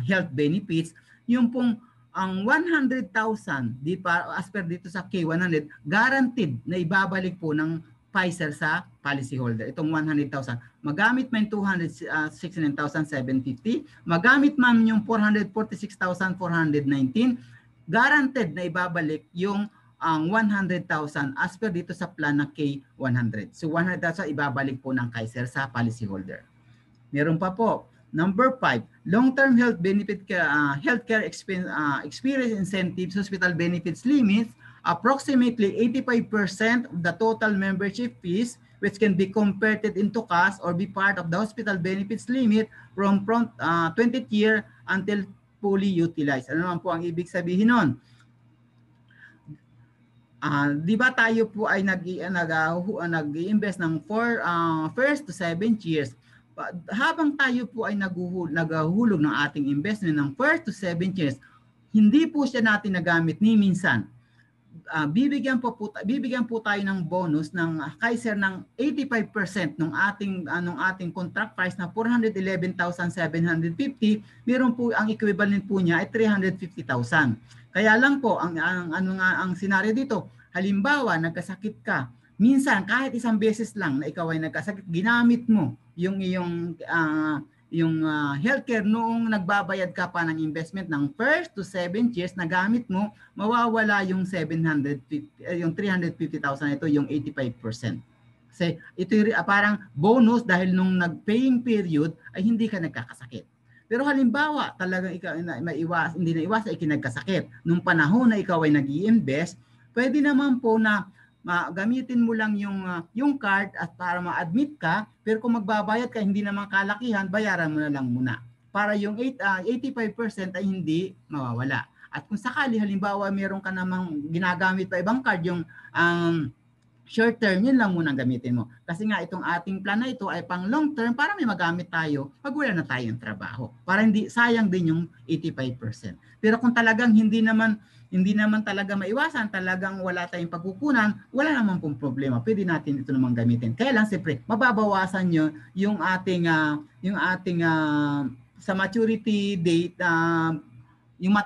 health benefits, yung pong ang 100,000, di pa, as per dito sa K100, guaranteed na ibabalik po ng Pfizer sa policyholder. Itong 100,000. Magamit man 269,750, magamit man yung 446,419, guaranteed na ibabalik yung ang 100,000 as per dito sa plan na K100. So 100,000 ibabalik po ng Kaiser sa policyholder. Meron pa po. Number 5, long-term health benefit healthcare experience incentives, hospital benefits limits, approximately 85% of the total membership fees which can be converted into cash or be part of the hospital benefits limit from 20th year until fully utilized. Ano naman po ang ibig sabihin nun? Di ba tayo po ay nag-i-invest ng first to 7 years. Habang tayo po ay naghahulog ng ating investment ng first to 7 years, hindi po siya natin nagamit ni minsan. Bibigyan po tayo ng bonus ng Kaiser ng 85% ng ating contract price na 411,750. Meron po ang equivalent po niya ay 350,000. Kaya lang po ang senaryo dito, halimbawa nagkasakit ka, minsan kahit isang beses lang na ikaw ay nagkasakit, ginamit mo yung iyong healthcare noong nagbabayad ka pa ng investment ng first to 7 years, na gamit mo, mawawala yung 350,000 ito, yung 85%. Kasi ito parang bonus dahil nung nag-paying period ay hindi ka nagkakasakit. Pero halimbawa talagang ikaw hindi na iwas ay kinagkasakit. Nung panahon na ikaw ay nag-i-invest, pwede naman po na gamitin mo lang yung card at para ma-admit ka, pero kung magbabayad ka hindi naman kalakihan, bayaran mo na lang muna para yung 85% ay hindi mawawala. At kung sakali halimbawa meron ka namang ginagamit pa ibang card, yung short term, yun lang muna gamitin mo. Kasi nga itong ating plan na ito ay pang long term para may magamit tayo pag wala na tayong trabaho. Para hindi sayang din yung 85%. Pero kung talagang hindi naman talaga maiwasan, talagang wala tayong pagkukunan, wala naman pong problema. Pwede natin ito naman gamitin. Kaya lang siyempre, mababawasan nyo yung ating sa maturity date, yung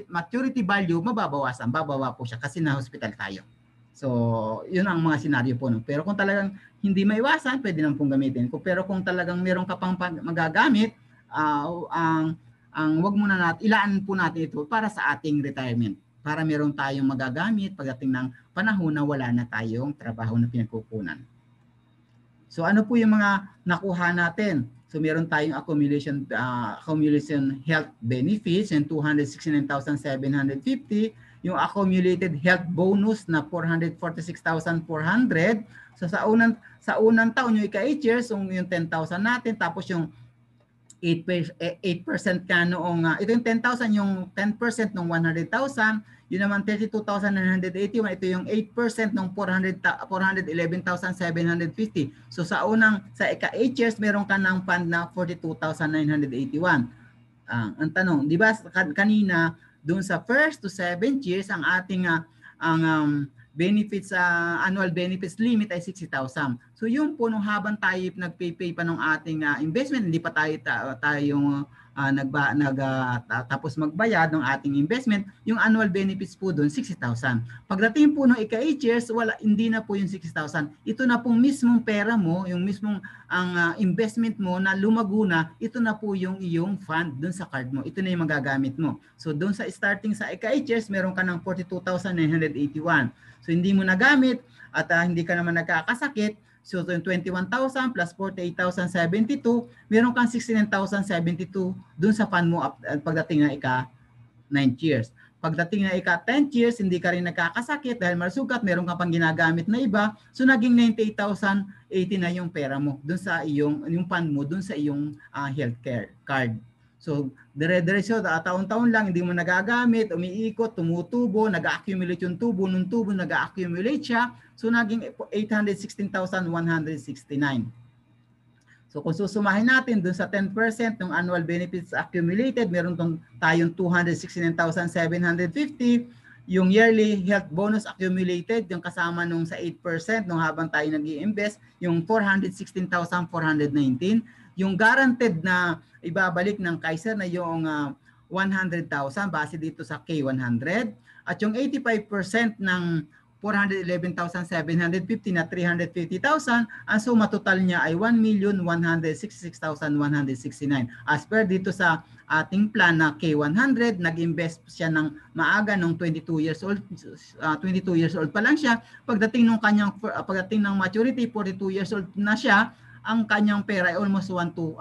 maturity value, bababa po siya kasi na-hospital tayo. So, yun ang mga senaryo po. No? Pero kung talagang hindi maiwasan, pwede naman pong gamitin. Pero kung talagang meron ka pang magagamit, wag muna natin, ilaan po natin ito para sa ating retirement. Para meron tayong magagamit pagdating ng panahon na wala na tayong trabaho na pinagkukunan. So ano po yung mga nakuha natin? So meron tayong accumulation health benefits yung 269,750, yung accumulated health bonus na 446,400. So sa unang taon yung ika-8 years, yung 10,000 natin, tapos yung 8% ka noong, ito yung 10,000, yung 10% ng 100,000, yun naman 32,981, ito yung 8% ng 411,750. So sa ika-8 years, meron ka ng fund na 42,981. Ang tanong, di ba kanina, doon sa first to 7 years, ang ating benefits, annual benefits limit ay 60,000. So yung po nung habang tayo nagpay pa ng ating investment, hindi pa tayo tapos magbayad ng ating investment, yung annual benefits po doon 60,000. Pagdating po ng ika-8 years, hindi na po yung 60,000. Ito na pong mismong pera mo, yung mismong investment mo na lumago na, ito na po yung iyong fund doon sa card mo. Ito na yung magagamit mo. So doon sa starting sa ika-8 years, meron ka ng 42,981. So hindi mo nagamit at hindi ka naman nagkakasakit. So yung 21,000 plus 48,072, meron kang 69,072 dun sa fund mo pagdating na ika-9 years. Pagdating na ika-10 years, hindi ka rin nagkakasakit dahil masugat, meron ka pang ginagamit na iba. So naging 98,080 na yung pera mo dun sa yung fund mo dun sa iyong healthcare card. So, dire-diretso, taon-taon lang, hindi mo nagagamit, umiikot, tumutubo, nag-accumulate yung tubo, nung tubo nag-accumulate siya. So, naging 816,169. So, kung susumahin natin dun sa 10% ng annual benefits accumulated, meron tayong 269,750. yung yearly health bonus accumulated, yung kasama nung sa 8% nung habang tayo nag-i-invest, yung 416,419, yung guaranteed na ibabalik ng Kaiser na yung 100,000 base dito sa K100, at yung 85% ng 411,750 na 350,000, ang suma total niya ay 1,166,169. As per dito sa ating plan na K100, nag-invest siya ng maaga nung 22 years old. 22 years old pa lang siya. Pagdating ng maturity, 42 years old na siya, ang kanyang pera ay almost 1.2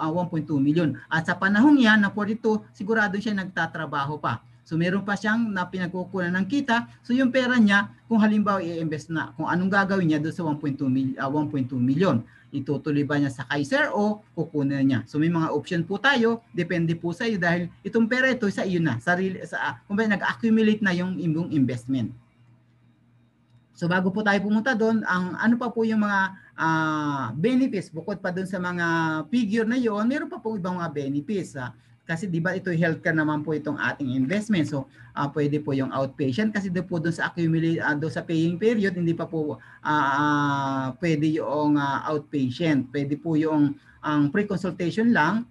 million. At sa panahon yan na 42, sigurado siya nagtatrabaho pa. So meron pa siyang na pinagkukunan ng kita. So yung pera niya, kung halimbawa i-invest na, kung anong gagawin niya doon sa 1.2 million, itutuloy ba niya sa Kaiser o kukunin niya? So may mga option po tayo, depende po sa iyo dahil itong pera ito sa iyo na, kumbaga nag-accumulate na yung inyong investment. So bago po tayo pumunta doon, ano pa po yung mga benefits bukod pa doon sa mga figure na yon, meron pa po ibang mga benefits. Kasi di ba ito healthcare naman po itong ating investment. So pwede po yung outpatient kasi doon po doon sa accumulate doon sa paying period hindi pa po pwede yung outpatient. Pwede po yung pre-consultation lang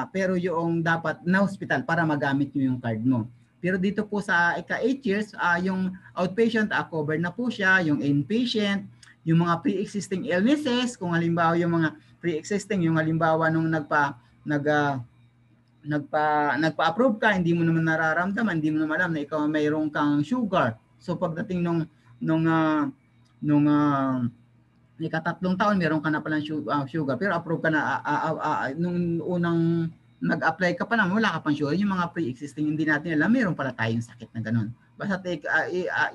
pero yung dapat na hospital para magamit niyo yung card mo. Pero dito po sa ika-8 years yung outpatient covered na po siya, yung inpatient, yung mga pre-existing illnesses, kung halimbawa yung mga pre-existing, yung halimbawa nung nagpa-approve ka, hindi mo naman nararamdaman, hindi mo naman alam na ikaw mayroong kang sugar. So pagdating nung ika-3 taon, meron ka na palang sugar, pero approve ka na nung unang nag-apply ka pa naman, wala ka pang sugar. Yung mga pre-existing, hindi natin alam, meron pala tayong sakit na ganun. Basta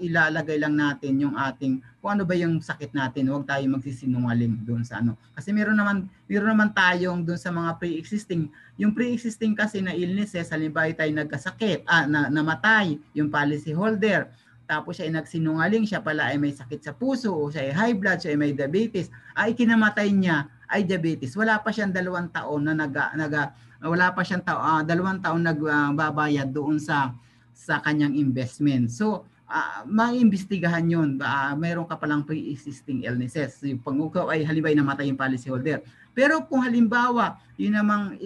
ilalagay lang natin yung ating, kung ano ba yung sakit natin, huwag tayo magsisinungaling doon sa ano. Kasi meron naman tayong doon sa mga pre-existing. Yung pre-existing kasi na illnesses, halimbawa tayo nagkasakit, namatay, yung policy holder, tapos siya ay nagsinungaling, siya pala ay may sakit sa puso, o siya ay high blood, siya ay may diabetes, ikinamatay niya ay diabetes. Wala pa siyang 2 taon na wala pa siyang 2 taon nagbabayad doon sa kanyang investment. So, maiimbestigahan yun. Mayroon ka palang pre-existing illnesses. Yung pag-ukaw ay halimbawa namatay yung policyholder. Pero kung halimbawa, yun namang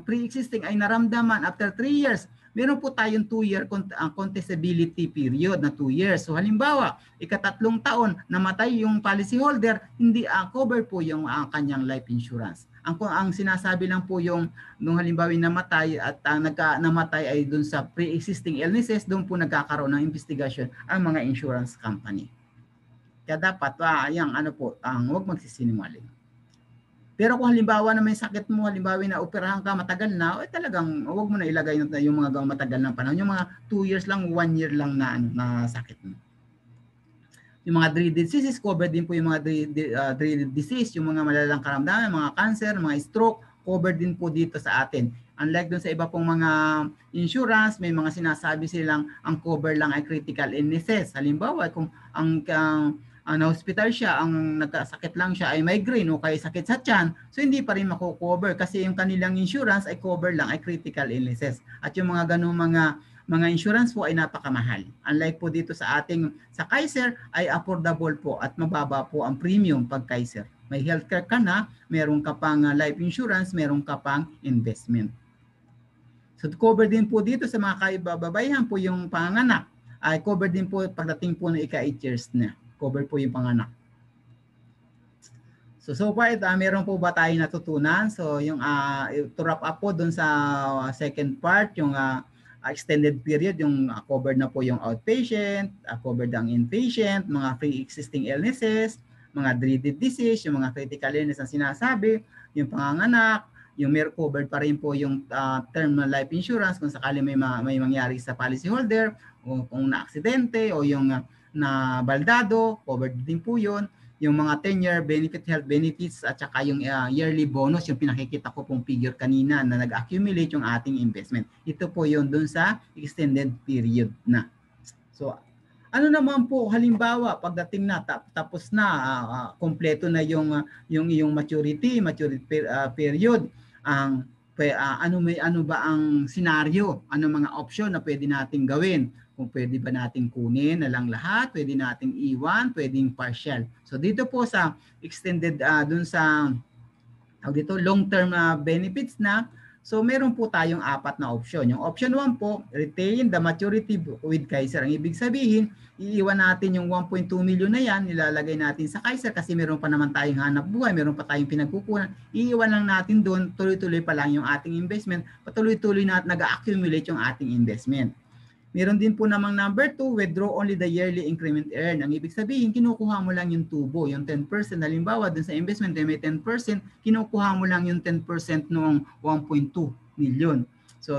pre-existing ay naramdaman after 3 years, meron po tayong 2-year contestability period na 2 years. So halimbawa, ika-3 taon, namatay yung policyholder, hindi cover po yung kanyang life insurance. Ang sinasabi lang po yung nung halimbawa namatay at namatay ay dun sa pre-existing illnesses, doon po nagkakaroon ng investigation ang mga insurance company. Kaya dapat, huwag magsisinungaling. Pero kung halimbawa na may sakit mo, halimbawa na operahan ka, matagal na, talagang huwag mo na ilagay yung mga matagal na panahon. Yung mga 2 years lang, 1 year lang na sakit mo. Yung mga dreaded diseases, covered din po yung mga dreaded disease, yung mga malalang karamdaman, mga cancer, mga stroke, covered din po dito sa atin. Unlike dun sa iba pong mga insurance, may mga sinasabi silang ang cover lang ay critical illnesses. Halimbawa, kung ang na-hospital siya, ang nagkasakit lang siya ay migraine o kaya sakit sa tiyan, so hindi pa rin mako-cover kasi yung kanilang insurance ay cover lang ay critical illnesses. At yung mga ganung mga insurance po ay napakamahal. Unlike po dito sa Kaiser ay affordable po at mababa po ang premium pag Kaiser. May healthcare ka na, meron ka pang life insurance, meron ka pang investment. So cover din po dito sa mga kababayan po yung panganak. Ay cover din po pagdating po ng ika-8 years na. Cover po yung panganak. So far, meron po ba tayong natutunan? So yung to wrap up po dun sa second part, yung extended period, yung covered na po yung outpatient, covered ang inpatient, mga pre-existing illnesses, mga dreaded disease, yung mga critical illness na sinasabi, yung panganganak, yung may covered pa rin po yung term life insurance kung sakali may mangyari sa policyholder, o kung na-aksidente, o yung na baldado, covered din po yun. Yung mga 10-year benefit, health benefits, at saka yung yearly bonus, yung pinakikita ko pong figure kanina na nag-accumulate yung ating investment. Ito po yun dun sa extended period na. So, ano naman po, halimbawa, pagdating na, tapos na, kompleto na yung iyong maturity period, ano ba ang senaryo, ano mga option na pwede nating gawin? kung pwede ba natin kunin na lang lahat, pwede natin iwan, pwedeng partial. So dito po sa extended dun sa long-term benefits na, so meron po tayong 4 na option. Yung option 1 po, retain the maturity with Kaiser. Ang ibig sabihin, iiwan natin yung 1.2 million na yan, nilalagay natin sa Kaiser kasi meron pa naman tayong hanap buhay, meron pa tayong pinagkukunan. Iiwan lang natin doon, tuloy-tuloy pa lang yung ating investment, patuloy-tuloy na nag-accumulate yung ating investment. Meron din po namang number 2, withdraw only the yearly increment earned. Ang ibig sabihin, kinukuha mo lang yung tubo, yung 10%. Halimbawa, dun sa investment, may 10%, kinukuha mo lang yung 10% noong 1.2 million. So,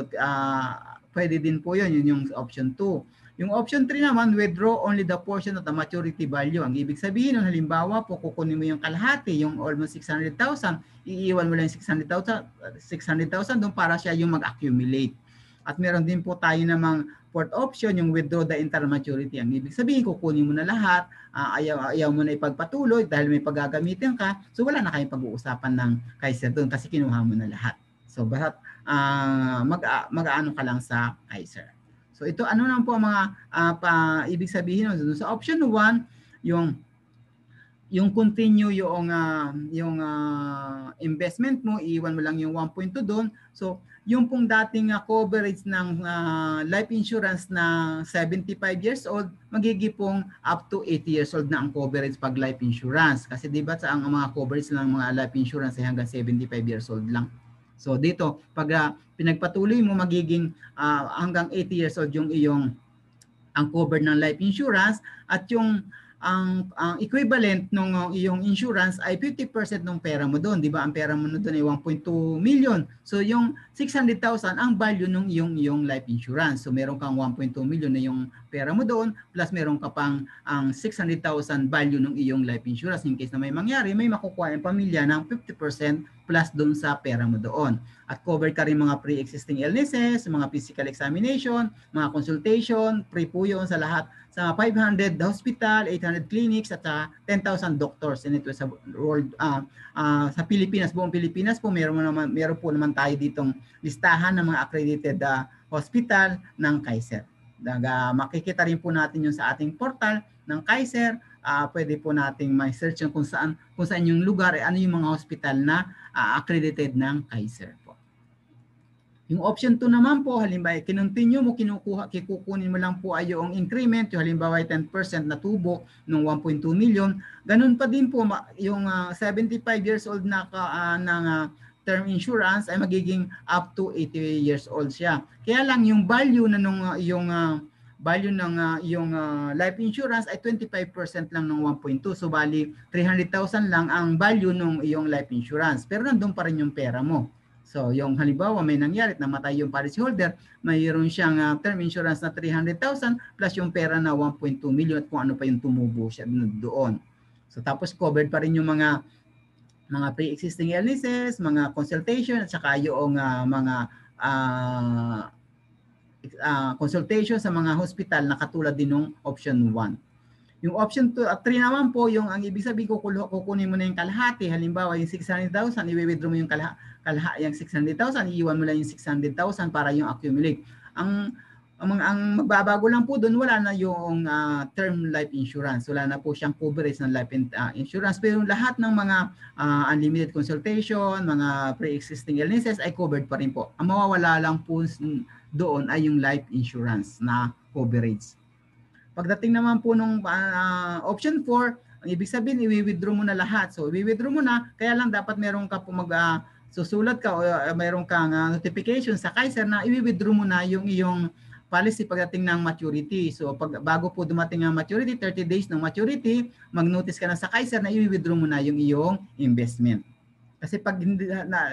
pwede din po yun yung option 2. Yung option 3 naman, withdraw only the portion of the maturity value. Ang ibig sabihin, halimbawa po, kukunin mo yung kalahati, yung almost 600,000, iiwan mo lang yung 600,000 doon para siya yung mag-accumulate. At meron din po tayo namang fourth option, yung withdraw the entire maturity. Ang ibig sabihin, kukunin mo na lahat, ayaw mo na ipagpatuloy dahil may paggagamitin ka, so wala na kayong pag-uusapan ng Kaiser doon kasi kinuha mo na lahat. So, bahat mag-aano ka lang sa Kaiser. So, ito ano lang po ang mga ibig sabihin doon. Sa option 1, yung continue yung investment mo, iwan mo lang yung 1.2 doon. So, yung pong dating coverage ng life insurance na 75 years old, magiging pong up to 80 years old na ang coverage pag life insurance. Kasi di ba sa ang mga coverage ng mga life insurance ay hanggang 75 years old lang. So dito, pag pinagpatuloy mo, magiging hanggang 80 years old yung iyong ang cover ng life insurance, at yung ang equivalent ng iyong insurance ay 50% ng pera mo doon. Di ba? Ang pera mo doon ay 1.2 million. So yung 600,000 ang value ng iyong life insurance. So meron kang 1.2 million na yung pera mo doon, plus meron ka pang ang 600,000 value ng iyong life insurance. In case na may mangyari, may makukuha ang pamilya ng 50% plus doon sa pera mo doon. At cover ka rin mga pre-existing illnesses, mga physical examination, mga consultation, free po yun sa lahat. Sa 500 hospital, 800 clinics, at 10,000 doctors. And ito sa world, sa Pilipinas, buong Pilipinas po, meron po naman tayo ditong listahan ng mga accredited hospital ng Kaiser. Makikita rin po natin yung sa ating portal ng Kaiser. Pwede po nating ma-search kung saan yung lugar, ano yung mga hospital na accredited ng Kaiser po. Yung option 2 naman po, halimbawa, kinontinue mo, kikukunin mo lang po ay yung increment, yung halimbawa 10% na tubo ng 1.2 million. Ganun pa din po, yung 75 years old na term insurance ay magiging up to 80 years old siya. Kaya lang yung value na value ng yung life insurance ay 25% lang ng 1.2. So bali 300,000 lang ang value ng iyong life insurance. Pero nandun pa rin yung pera mo. So yung halimbawa may nangyari, namatay yung policyholder, mayroon siyang term insurance na 300,000 plus yung pera na 1.2 million at kung ano pa yung tumubo siya doon. So tapos covered pa rin yung mga pre-existing illnesses, mga consultation, at saka yung mga consultation sa mga hospital na katulad din ng option 1. Yung option 2 at 3 naman po, yung ang ibig sabihin kukunin mo na yung kalahati. Halimbawa, yung 600,000, i-withdraw mo yung yung 600,000, iiwan mo lang yung 600,000 para yung accumulate. Ang magbabago lang po doon, wala na yung term life insurance. Wala na po siyang coverage ng life insurance. Pero lahat ng mga unlimited consultation, mga pre-existing illnesses ay covered pa rin po. Ang mawawala lang po doon ay yung life insurance na coverage. Pagdating naman po nung option 4, ang ibig sabihin, i-withdraw mo na lahat. So, i-withdraw mo na, kaya lang dapat meron ka po susulat ka o meron kang notification sa Kaiser na i-withdraw mo na yung iyong policy pagdating ng maturity. So, bago po dumating ang maturity, 30 days ng maturity, mag-notice ka na sa Kaiser na i-withdraw mo na yung iyong investment. Kasi pag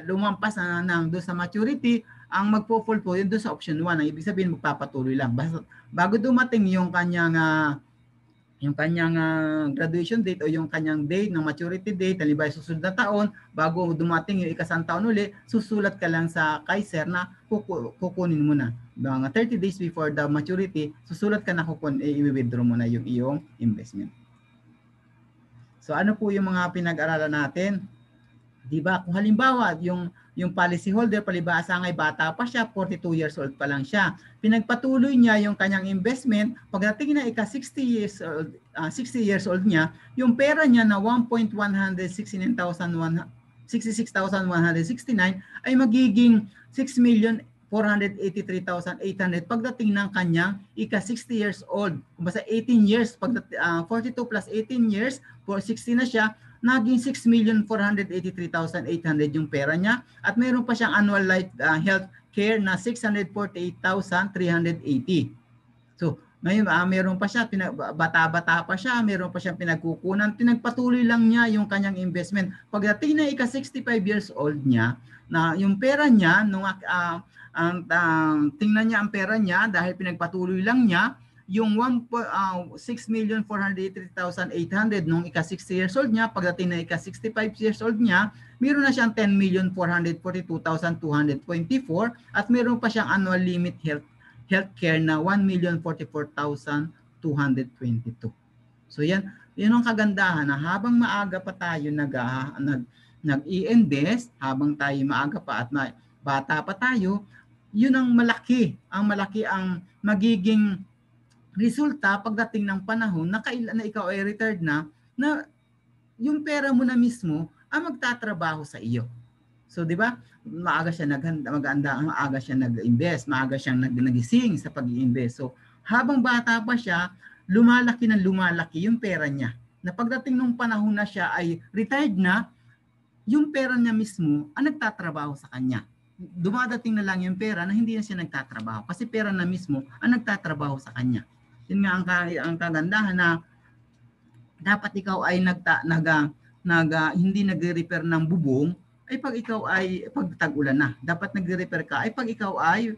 lumampas na doon sa maturity, ang magpo-fall po yun doon sa option 1. Ang ibig sabihin, magpapatuloy lang. Basta, bago dumating yung kanyang graduation date o yung kanyang date ng maturity date, halimbawa susunod na taon, bago dumating yung ikasang taon uli, susulat ka lang sa Kaiser na kukunin mo na. Mga 30 days before the maturity, susulat ka na i-withdraw mo na yung iyong investment. So ano po yung mga pinag-aralan natin? Di ba? Kung halimbawa, yung policy holder, palibhasa ngay bata pa siya, 42 years old pa lang siya. Pinagpatuloy niya yung kanyang investment, pagdating na ika 60 years old niya, yung pera niya na 1.169,169 ay magiging 6,483,800 pagdating ng kanyang ika 60 years old. Kung basta 18 years, 42 plus 18 years, 60 na siya, naging 6,483,800 yung pera niya at mayroon pa siyang annual life health care na 648,380. So, ngayon mayroon pa siya, bata-bata pa siya, mayroon pa siyang pinagkukunan, pinagpatuloy lang niya yung kanyang investment. Pagdating na ika 65 years old niya, na yung pera niya, tingnan niya ang pera niya dahil pinagpatuloy lang niya, yung 6,483,800 nung ika 60 years old niya, pagdating na ika 65 years old niya, meron na siyang 10,442,224 at meron pa siyang annual limit healthcare na 1,044,222. So yan ang kagandahan na habang maaga pa tayo nag-i-invest, habang tayo maaga pa at bata pa tayo, yun ang malaki ang magiging resulta pagdating ng panahon na ikaw ay retired na yung pera mo na mismo ang magtatrabaho sa iyo. So, di ba? Maaga siya maaga siya nag-invest, maaga siyang nagising sa pag-i-invest. So, habang bata pa siya, lumalaki yung pera niya. Na pagdating ng panahon na siya ay retired na, yung pera niya mismo ang nagtatrabaho sa kanya. Dumadating na lang yung pera na hindi na siya nagtatrabaho kasi pera na mismo ang nagtatrabaho sa kanya. Yun nga ang kagandahan na dapat ikaw ay hindi nagre-repair ng bubong ay pag ikaw ay pag tag-ulan na. Dapat nagre-repair ka ay pag ikaw ay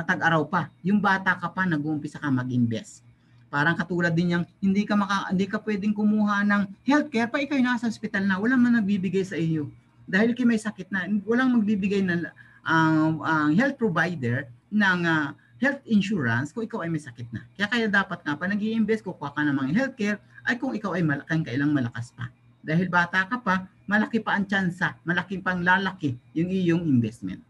tag-araw pa. Yung bata ka pa nag-uumpisa ka mag-invest. Parang katulad din yung hindi ka pwedeng kumuha ng healthcare pa ikaw nasa hospital na, walang man nagbibigay sa iyo. Dahil may sakit na, walang magbibigay ng health provider ng health insurance kung ikaw ay may sakit na. Kaya dapat nga pa nag-i-invest, kukuha ka ng mga healthcare ay kung ikaw ay kailang malakas pa. Dahil bata ka pa, malaki pa ang tsansa, malaki pang lalaki yung iyong investment.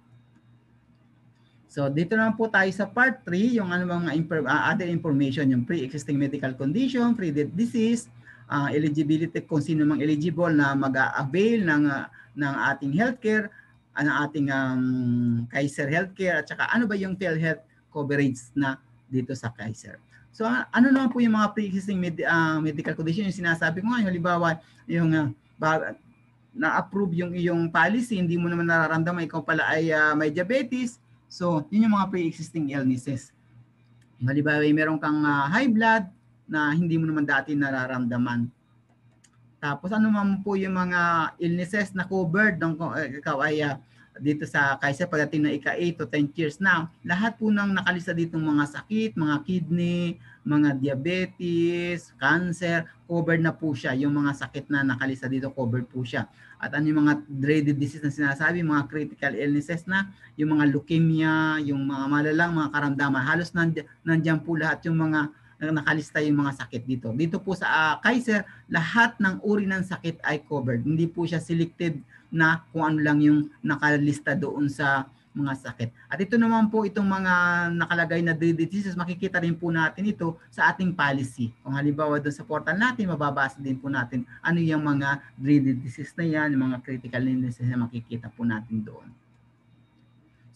So dito naman po tayo sa part 3, yung mga other information, yung pre-existing medical condition, pre-death disease, eligibility kung sino mang eligible na mag-avail ng ating healthcare, ang ating Kaiser Healthcare, at saka ano ba yung telehealth coverage na dito sa Kaiser. So ano naman po yung mga pre-existing medical condition, yung sinasabi ko nga, yung halimbawa yung na-approve yung iyong policy, hindi mo naman nararamdaman, ikaw pala ay may diabetes, so yun yung mga pre-existing illnesses. Halimbawa meron kang high blood na hindi mo naman dati nararamdaman. Tapos ano naman po yung mga illnesses na covered ng ikaw ay dito sa Kaiser pagdating na ika 8 to 10 years na, lahat po nang nakalista ditong mga sakit, mga kidney, mga diabetes, cancer, covered na po siya. Yung mga sakit na nakalista dito, covered po siya. At ano yung mga dreaded disease na sinasabi, mga critical illnesses na, yung mga leukemia, yung mga malalang mga karamdaman, halos nandiyan po lahat yung mga nakalista yung mga sakit dito. Dito po sa Kaiser, lahat ng uri ng sakit ay covered. Hindi po siya selected na kung ano lang yung nakalista doon sa mga sakit. At ito naman po itong mga nakalagay na dreaded diseases, makikita rin po natin ito sa ating policy. Kung halimbawa doon sa portal natin, mababasa din po natin ano yung mga dreaded diseases na yan, yung mga critical illnesses na makikita po natin doon.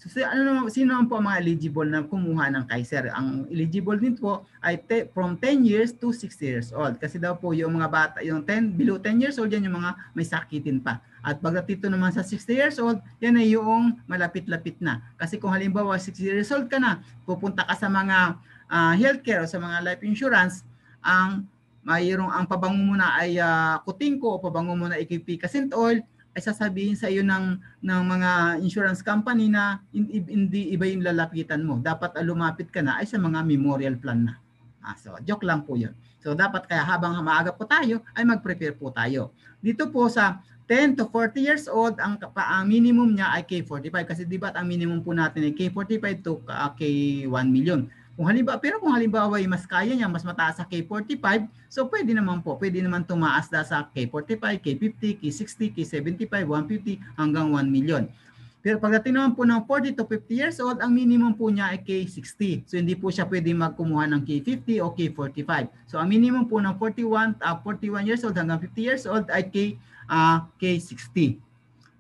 So, sino naman po ang mga eligible na kumuha ng Kaiser? Ang eligible din po ay from 10 years to 60 years old. Kasi daw po yung mga bata, yung below 10 years old, yan yung mga may sakitin pa. At pagdating naman sa 60 years old, yan ay yung malapit-lapit na. Kasi kung halimbawa 60 years old ka na, pupunta ka sa mga healthcare o sa mga life insurance, ang pabango mo na ay Kutingko o pabango mo na Ikipikacent oil, ay sasabihin sa iyo ng mga insurance company na hindi iba yung lalapitan mo. Dapat lumapit ka na ay sa mga memorial plan na. So, joke lang po yun. So, dapat kaya habang maaga po tayo, ay mag-prepare po tayo. Dito po sa 10 to 40 years old, ang minimum niya ay K45. Kasi di ba ang minimum po natin ay K45 to K1 million. Kung halimbawa ay mas kaya niya, mas mataas sa K45, so pwede naman tumaas sa K45, K50, K60, K75, 150 hanggang 1 million. Pero pagdating naman po ng 40 to 50 years old, ang minimum po niya ay K60. So hindi po siya pwede magkumuha ng K50 o K45. So ang minimum po ng 41 years old hanggang 50 years old ay K60.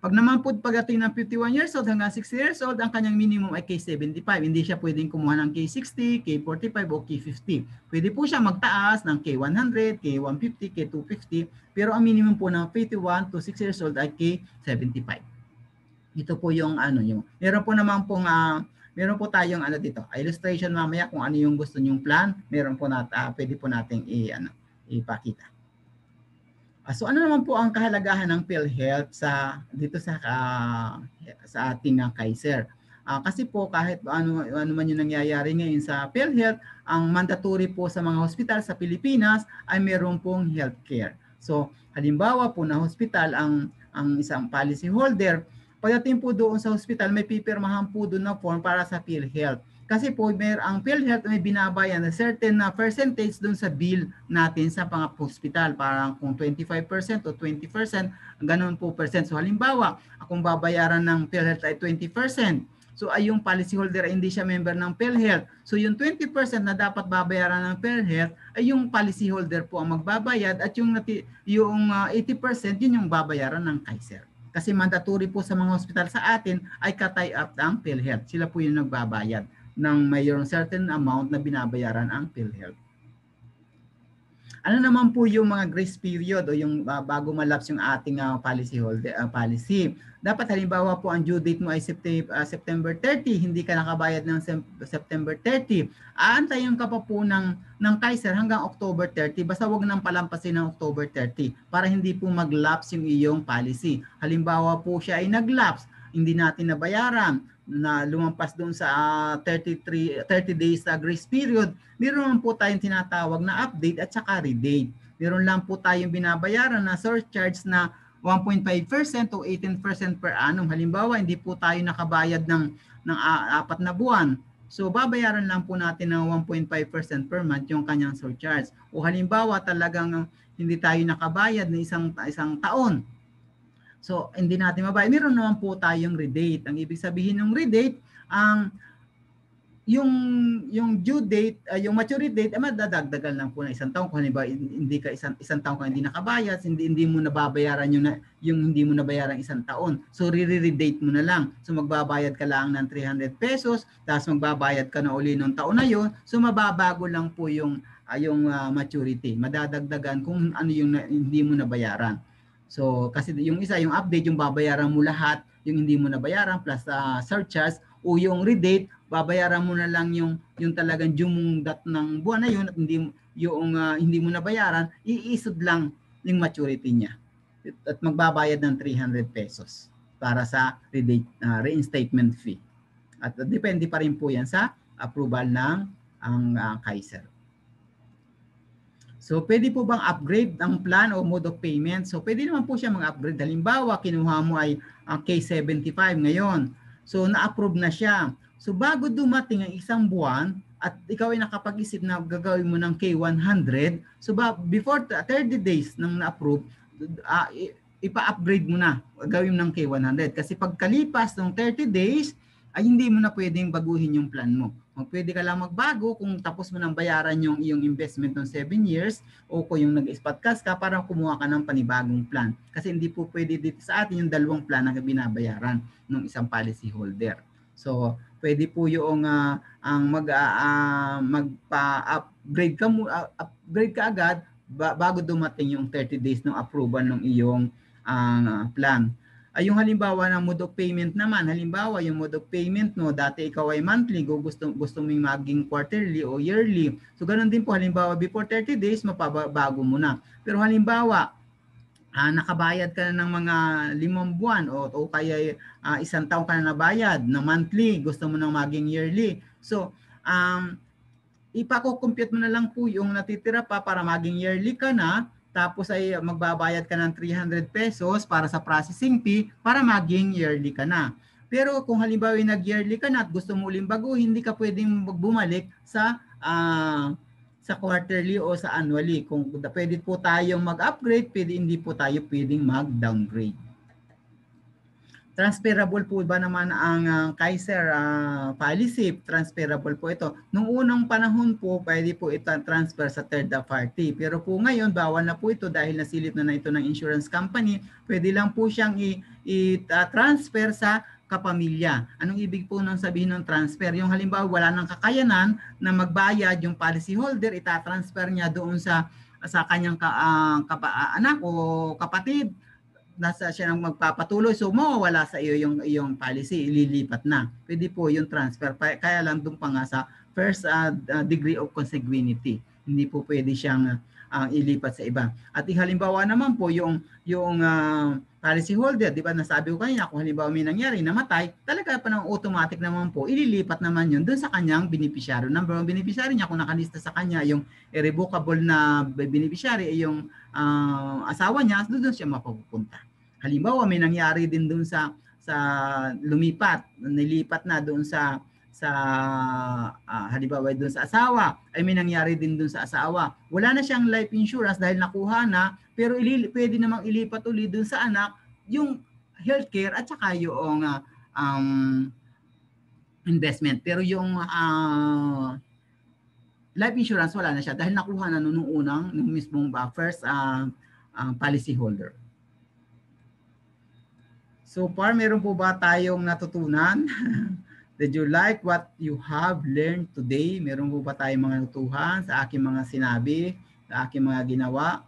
Pag naman po pagdating ng 51 years old hanggang 60 years old, ang kanyang minimum ay K75. Hindi siya pwedeng kumuha ng K60, K45 o K50. Pwede po siya magtaas ng K100, K150, K250. Pero ang minimum po ng 51 to 6 years old ay K75. Ito po yung meron po tayong dito, illustration mamaya kung ano yung gusto nyong plan. Meron po pwede po nating ipakita. So ano naman po ang kahalagahan ng PhilHealth dito sa ating Kaiser? Kasi po kahit ano man yung nangyayari ngayon sa PhilHealth, ang mandatory po sa mga hospital sa Pilipinas ay meron pong healthcare. So halimbawa po na hospital ang isang policy holder, pagdating po doon sa hospital, may pipirmahan po doon na form para sa PhilHealth. Kasi po, ang PhilHealth may binabayan na certain percentage doon sa bill natin sa hospital. Parang kung 25% o 20%, ganun po percent. So halimbawa, kung babayaran ng PhilHealth ay 20%, so ay yung policyholder ay hindi siya member ng PhilHealth. So yung 20% na dapat babayaran ng PhilHealth ay yung policyholder po ang magbabayad at yung 80% yun yung babayaran ng Kaiser. Kasi mandatory po sa mga hospital sa atin ay ka-tie up ang PhilHealth. Sila po yung nagbabayad ng mayroong certain amount na binabayaran ang PhilHealth. Ano naman po yung mga grace period o yung bago malapse yung ating policy? Dapat halimbawa po ang due date mo ay September 30, hindi ka nakabayad ng September 30. Aantayin ka pa po ng Kaiser hanggang October 30. Basta wag nang palampasin ng October 30 para hindi po mag-lapse yung iyong policy. Halimbawa po siya ay nag-lapse, hindi natin nabayaran, na lumampas doon sa 30 days grace period, meron lang po tayong tinatawag na update at saka redate. Meron lang po tayong binabayaran na surcharge na 1.5% o 18% per annum. Halimbawa, hindi po tayo nakabayad ng 4 na buwan. So, babayaran lang po natin ng 1.5% per month yung kanyang surcharge. O halimbawa, talagang hindi tayo nakabayad ng isang taon. So, hindi natin mabayad. Meron naman po tayong redate. Ang ibig sabihin ng redate, yung due date, yung maturity date, madadagdagan lang po na isang taon. Kung halimbawa, hindi ka isang taon ka hindi nakabayad, hindi mo nababayaran yung hindi mo nabayaran isang taon. So, re-redate mo na lang. So, magbabayad ka lang ng 300 pesos, tapos magbabayad ka na uli ng taon na yun. So, mababago lang po yung maturity. Madadagdagan kung ano yung hindi mo nabayaran. So, kasi yung isa, yung update, yung babayaran mo lahat, yung hindi mo nabayaran plus surcharge, o yung redate, babayaran mo na lang yung talagang due mong date ng buwan na yun at hindi mo nabayaran, iisod lang yung maturity niya. At magbabayad ng 300 pesos para sa redate, reinstatement fee. At depende pa rin po yan sa approval ng Kaiser. So, pwede po bang upgrade ang plan o mode of payment? So, pwede naman po siya mag-upgrade. Halimbawa, kinuha mo ay K75 ngayon. So, na-approve na siya. So, bago dumating ang isang buwan at ikaw ay nakapag-isip na gagawin mo ng K100, so before 30 days nang na-approve, ipa-upgrade mo na. Gawin ng K100. Kasi pagkalipas ng 30 days, ay hindi mo na pwedeng baguhin yung plan mo. Pwede ka lang magbago kung tapos mo nang bayaran yung iyong investment ng 7 years o kung yung nag-spot cash ka para kumuha ka ng panibagong plan. Kasi hindi po pwede dito sa atin yung dalawang plan na binabayaran ng isang policy holder. So, pwede po yung magpa-upgrade ka agad bago dumating yung 30 days ng approval ng iyong plan. Yung halimbawa ng mode of payment naman, halimbawa yung mode of payment mo, dati ikaw ay monthly, gusto mong maging quarterly o yearly. So ganun din po, halimbawa before 30 days, mapabago mo na. Pero halimbawa, nakabayad ka na ng mga 5 buwan o kaya isang taon ka na nabayad na monthly, gusto mo nang maging yearly. So, ipakukompute mo na lang po yung natitira pa para maging yearly ka na. Tapos ay magbabayad ka ng 300 pesos para sa processing fee para maging yearly ka na. Pero kung halimbawa nag-yearly ka na at gusto mo uling baguhin, hindi ka pwedeng bumalik sa quarterly o sa annually. Kung pwede po tayong mag-upgrade, hindi po tayo pwedeng mag-downgrade. Transferable po ba naman ang Kaiser policy? Transferable po ito. Nung unang panahon po, pwede po ito transfer sa third party. Pero po ngayon, bawal na po ito dahil nasilip na ito ng insurance company. Pwede lang po siyang i-transfer sa kapamilya. Anong ibig po nang sabihin ng transfer? Yung halimbawa, wala nang kakayanan na magbayad yung policy holder, itatransfer niya doon sa kanyang anak o kapatid. Nasa siya nang magpapatuloy, so mawawala sa iyo yung iyong policy, ililipat na. Pwede po yung transfer, kaya lang doon pa nga sa first degree of consanguinity. Hindi po pwede siyang ilipat sa iba. At halimbawa naman po yung policy holder, di ba nasabi ko kanina, kung halimbawa may nangyari, namatay, talaga pa ng automatic naman po, ililipat naman yun doon sa kanyang beneficiary. Number one beneficiary niya, kung nakalista sa kanya yung irrevocable na beneficiary, yung asawa niya, doon siya mapupunta. Halimbawa may nangyari din doon sa nilipat na doon sa halimbawa doon sa asawa, ay may nangyari din doon sa asawa. Wala na siyang life insurance dahil nakuha na, pero pwede namang ilipat ulit doon sa anak yung healthcare at saka yung investment. Pero yung life insurance wala na siya dahil nakuha na nung mismong first policy holder. So far, meron po ba tayong natutunan? Did you like what you have learned today? Meron po ba tayong mga natutuhan sa aking mga sinabi, sa aking mga ginawa?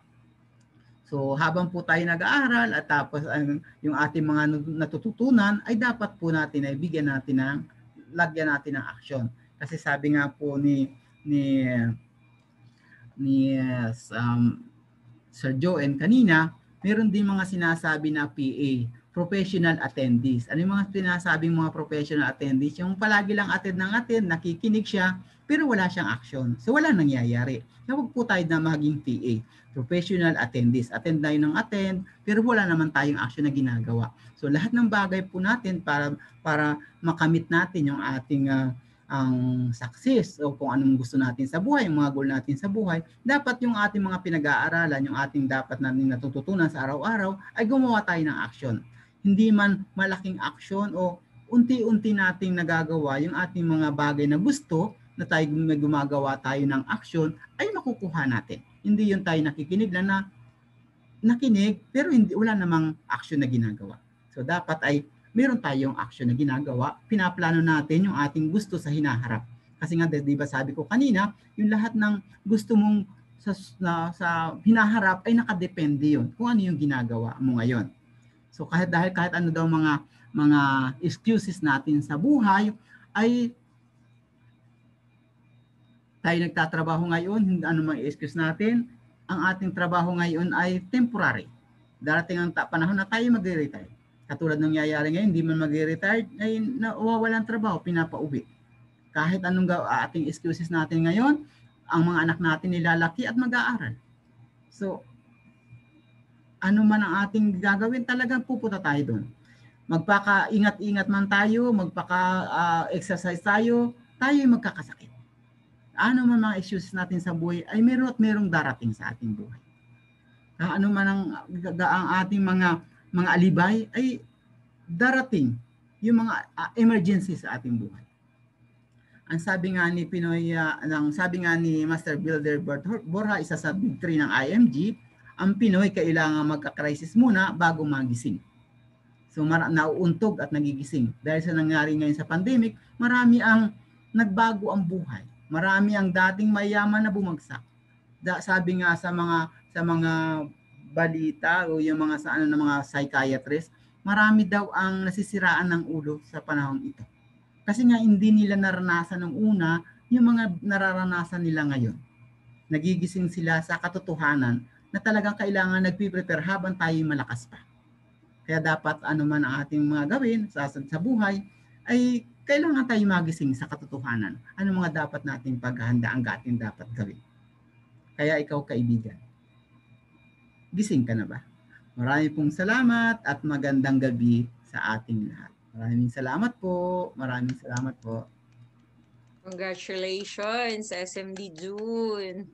So habang po tayo nag-aaral at tapos yung ating mga natututunan ay dapat po natin ay lagyan natin ng action. Kasi sabi nga po ni Sir Joen kanina, meron din mga sinasabi na PA, professional attendees. Ano yung mga sinasabing mga professional attendees? Yung palagi lang attend, nakikinig siya, pero wala siyang action. So wala nangyayari. Kaya huwag po tayo na maging PA, professional attendees. Attend tayo ng attend, pero wala naman tayong action na ginagawa. So lahat ng bagay po natin para makamit natin yung ating ang success o kung anong gusto natin sa buhay, yung mga goal natin sa buhay, dapat yung ating mga pinag-aaralan, yung ating dapat natin natututunan sa araw-araw, ay gumawa tayo ng action. Hindi man malaking action o unti-unti nating nagagawa yung ating mga bagay na gusto na tayo gumagawa tayo ng action, ay makukuha natin. Hindi yung tayo nakikinig lang na nakinig, pero wala namang action na ginagawa. So dapat ay meron tayong action na ginagawa, pinaplano natin yung ating gusto sa hinaharap. Kasi nga, di ba sabi ko kanina, yung lahat ng gusto mong sa hinaharap ay nakadepende yun kung ano yung ginagawa mo ngayon. So kahit ano daw mga excuses natin sa buhay, ay tayo nagtatrabaho ngayon, ano mga excuse natin, ang ating trabaho ngayon ay temporary. Darating ang panahon na tayo mag-retire. Katulad ng nangyayari ngayon, hindi man mag-retire, ay nawawalan trabaho, pinapauwi. Kahit anong ating excuses natin ngayon, ang mga anak natin nilalaki at mag-aaral. So, ano man ang ating gagawin, talagang pupunta tayo doon. Magpaka-ingat-ingat man tayo, magpaka-exercise tayo yung magkakasakit. Ano man mga excuses natin sa buhay, ay meron at merong darating sa ating buhay. Ano man ang ating mga alibay ay darating yung mga emergency sa ating buhay. Ang sabi nga ni sabi nga ni Master Builder Bert Borja, isa sa big 3 ng IMG, ang Pinoy kailangan magka-crisis muna bago magising. So nauuntog at nagigising. Dahil sa nangyari ngayon sa pandemic, marami ang nagbago ang buhay. Marami ang dating mayaman na bumagsak. Sabi nga sa mga balita o yung mga ng mga psychiatrist, marami daw ang nasisiraan ng ulo sa panahon ito. Kasi nga hindi nila naranasan ng una yung mga nararanasan nila ngayon. Nagigising sila sa katotohanan na talagang kailangan nagpiprepare habang tayo malakas pa. Kaya dapat ano man ang ating mga gawin sa buhay, ay kailangan tayo magising sa katotohanan. Ano mga dapat nating paghahanda ang ating dapat gawin. Kaya ikaw kaibigan, gising ka na ba? Marami pong salamat at magandang gabi sa ating lahat. Maraming salamat po. Maraming salamat po. Congratulations, SMD June.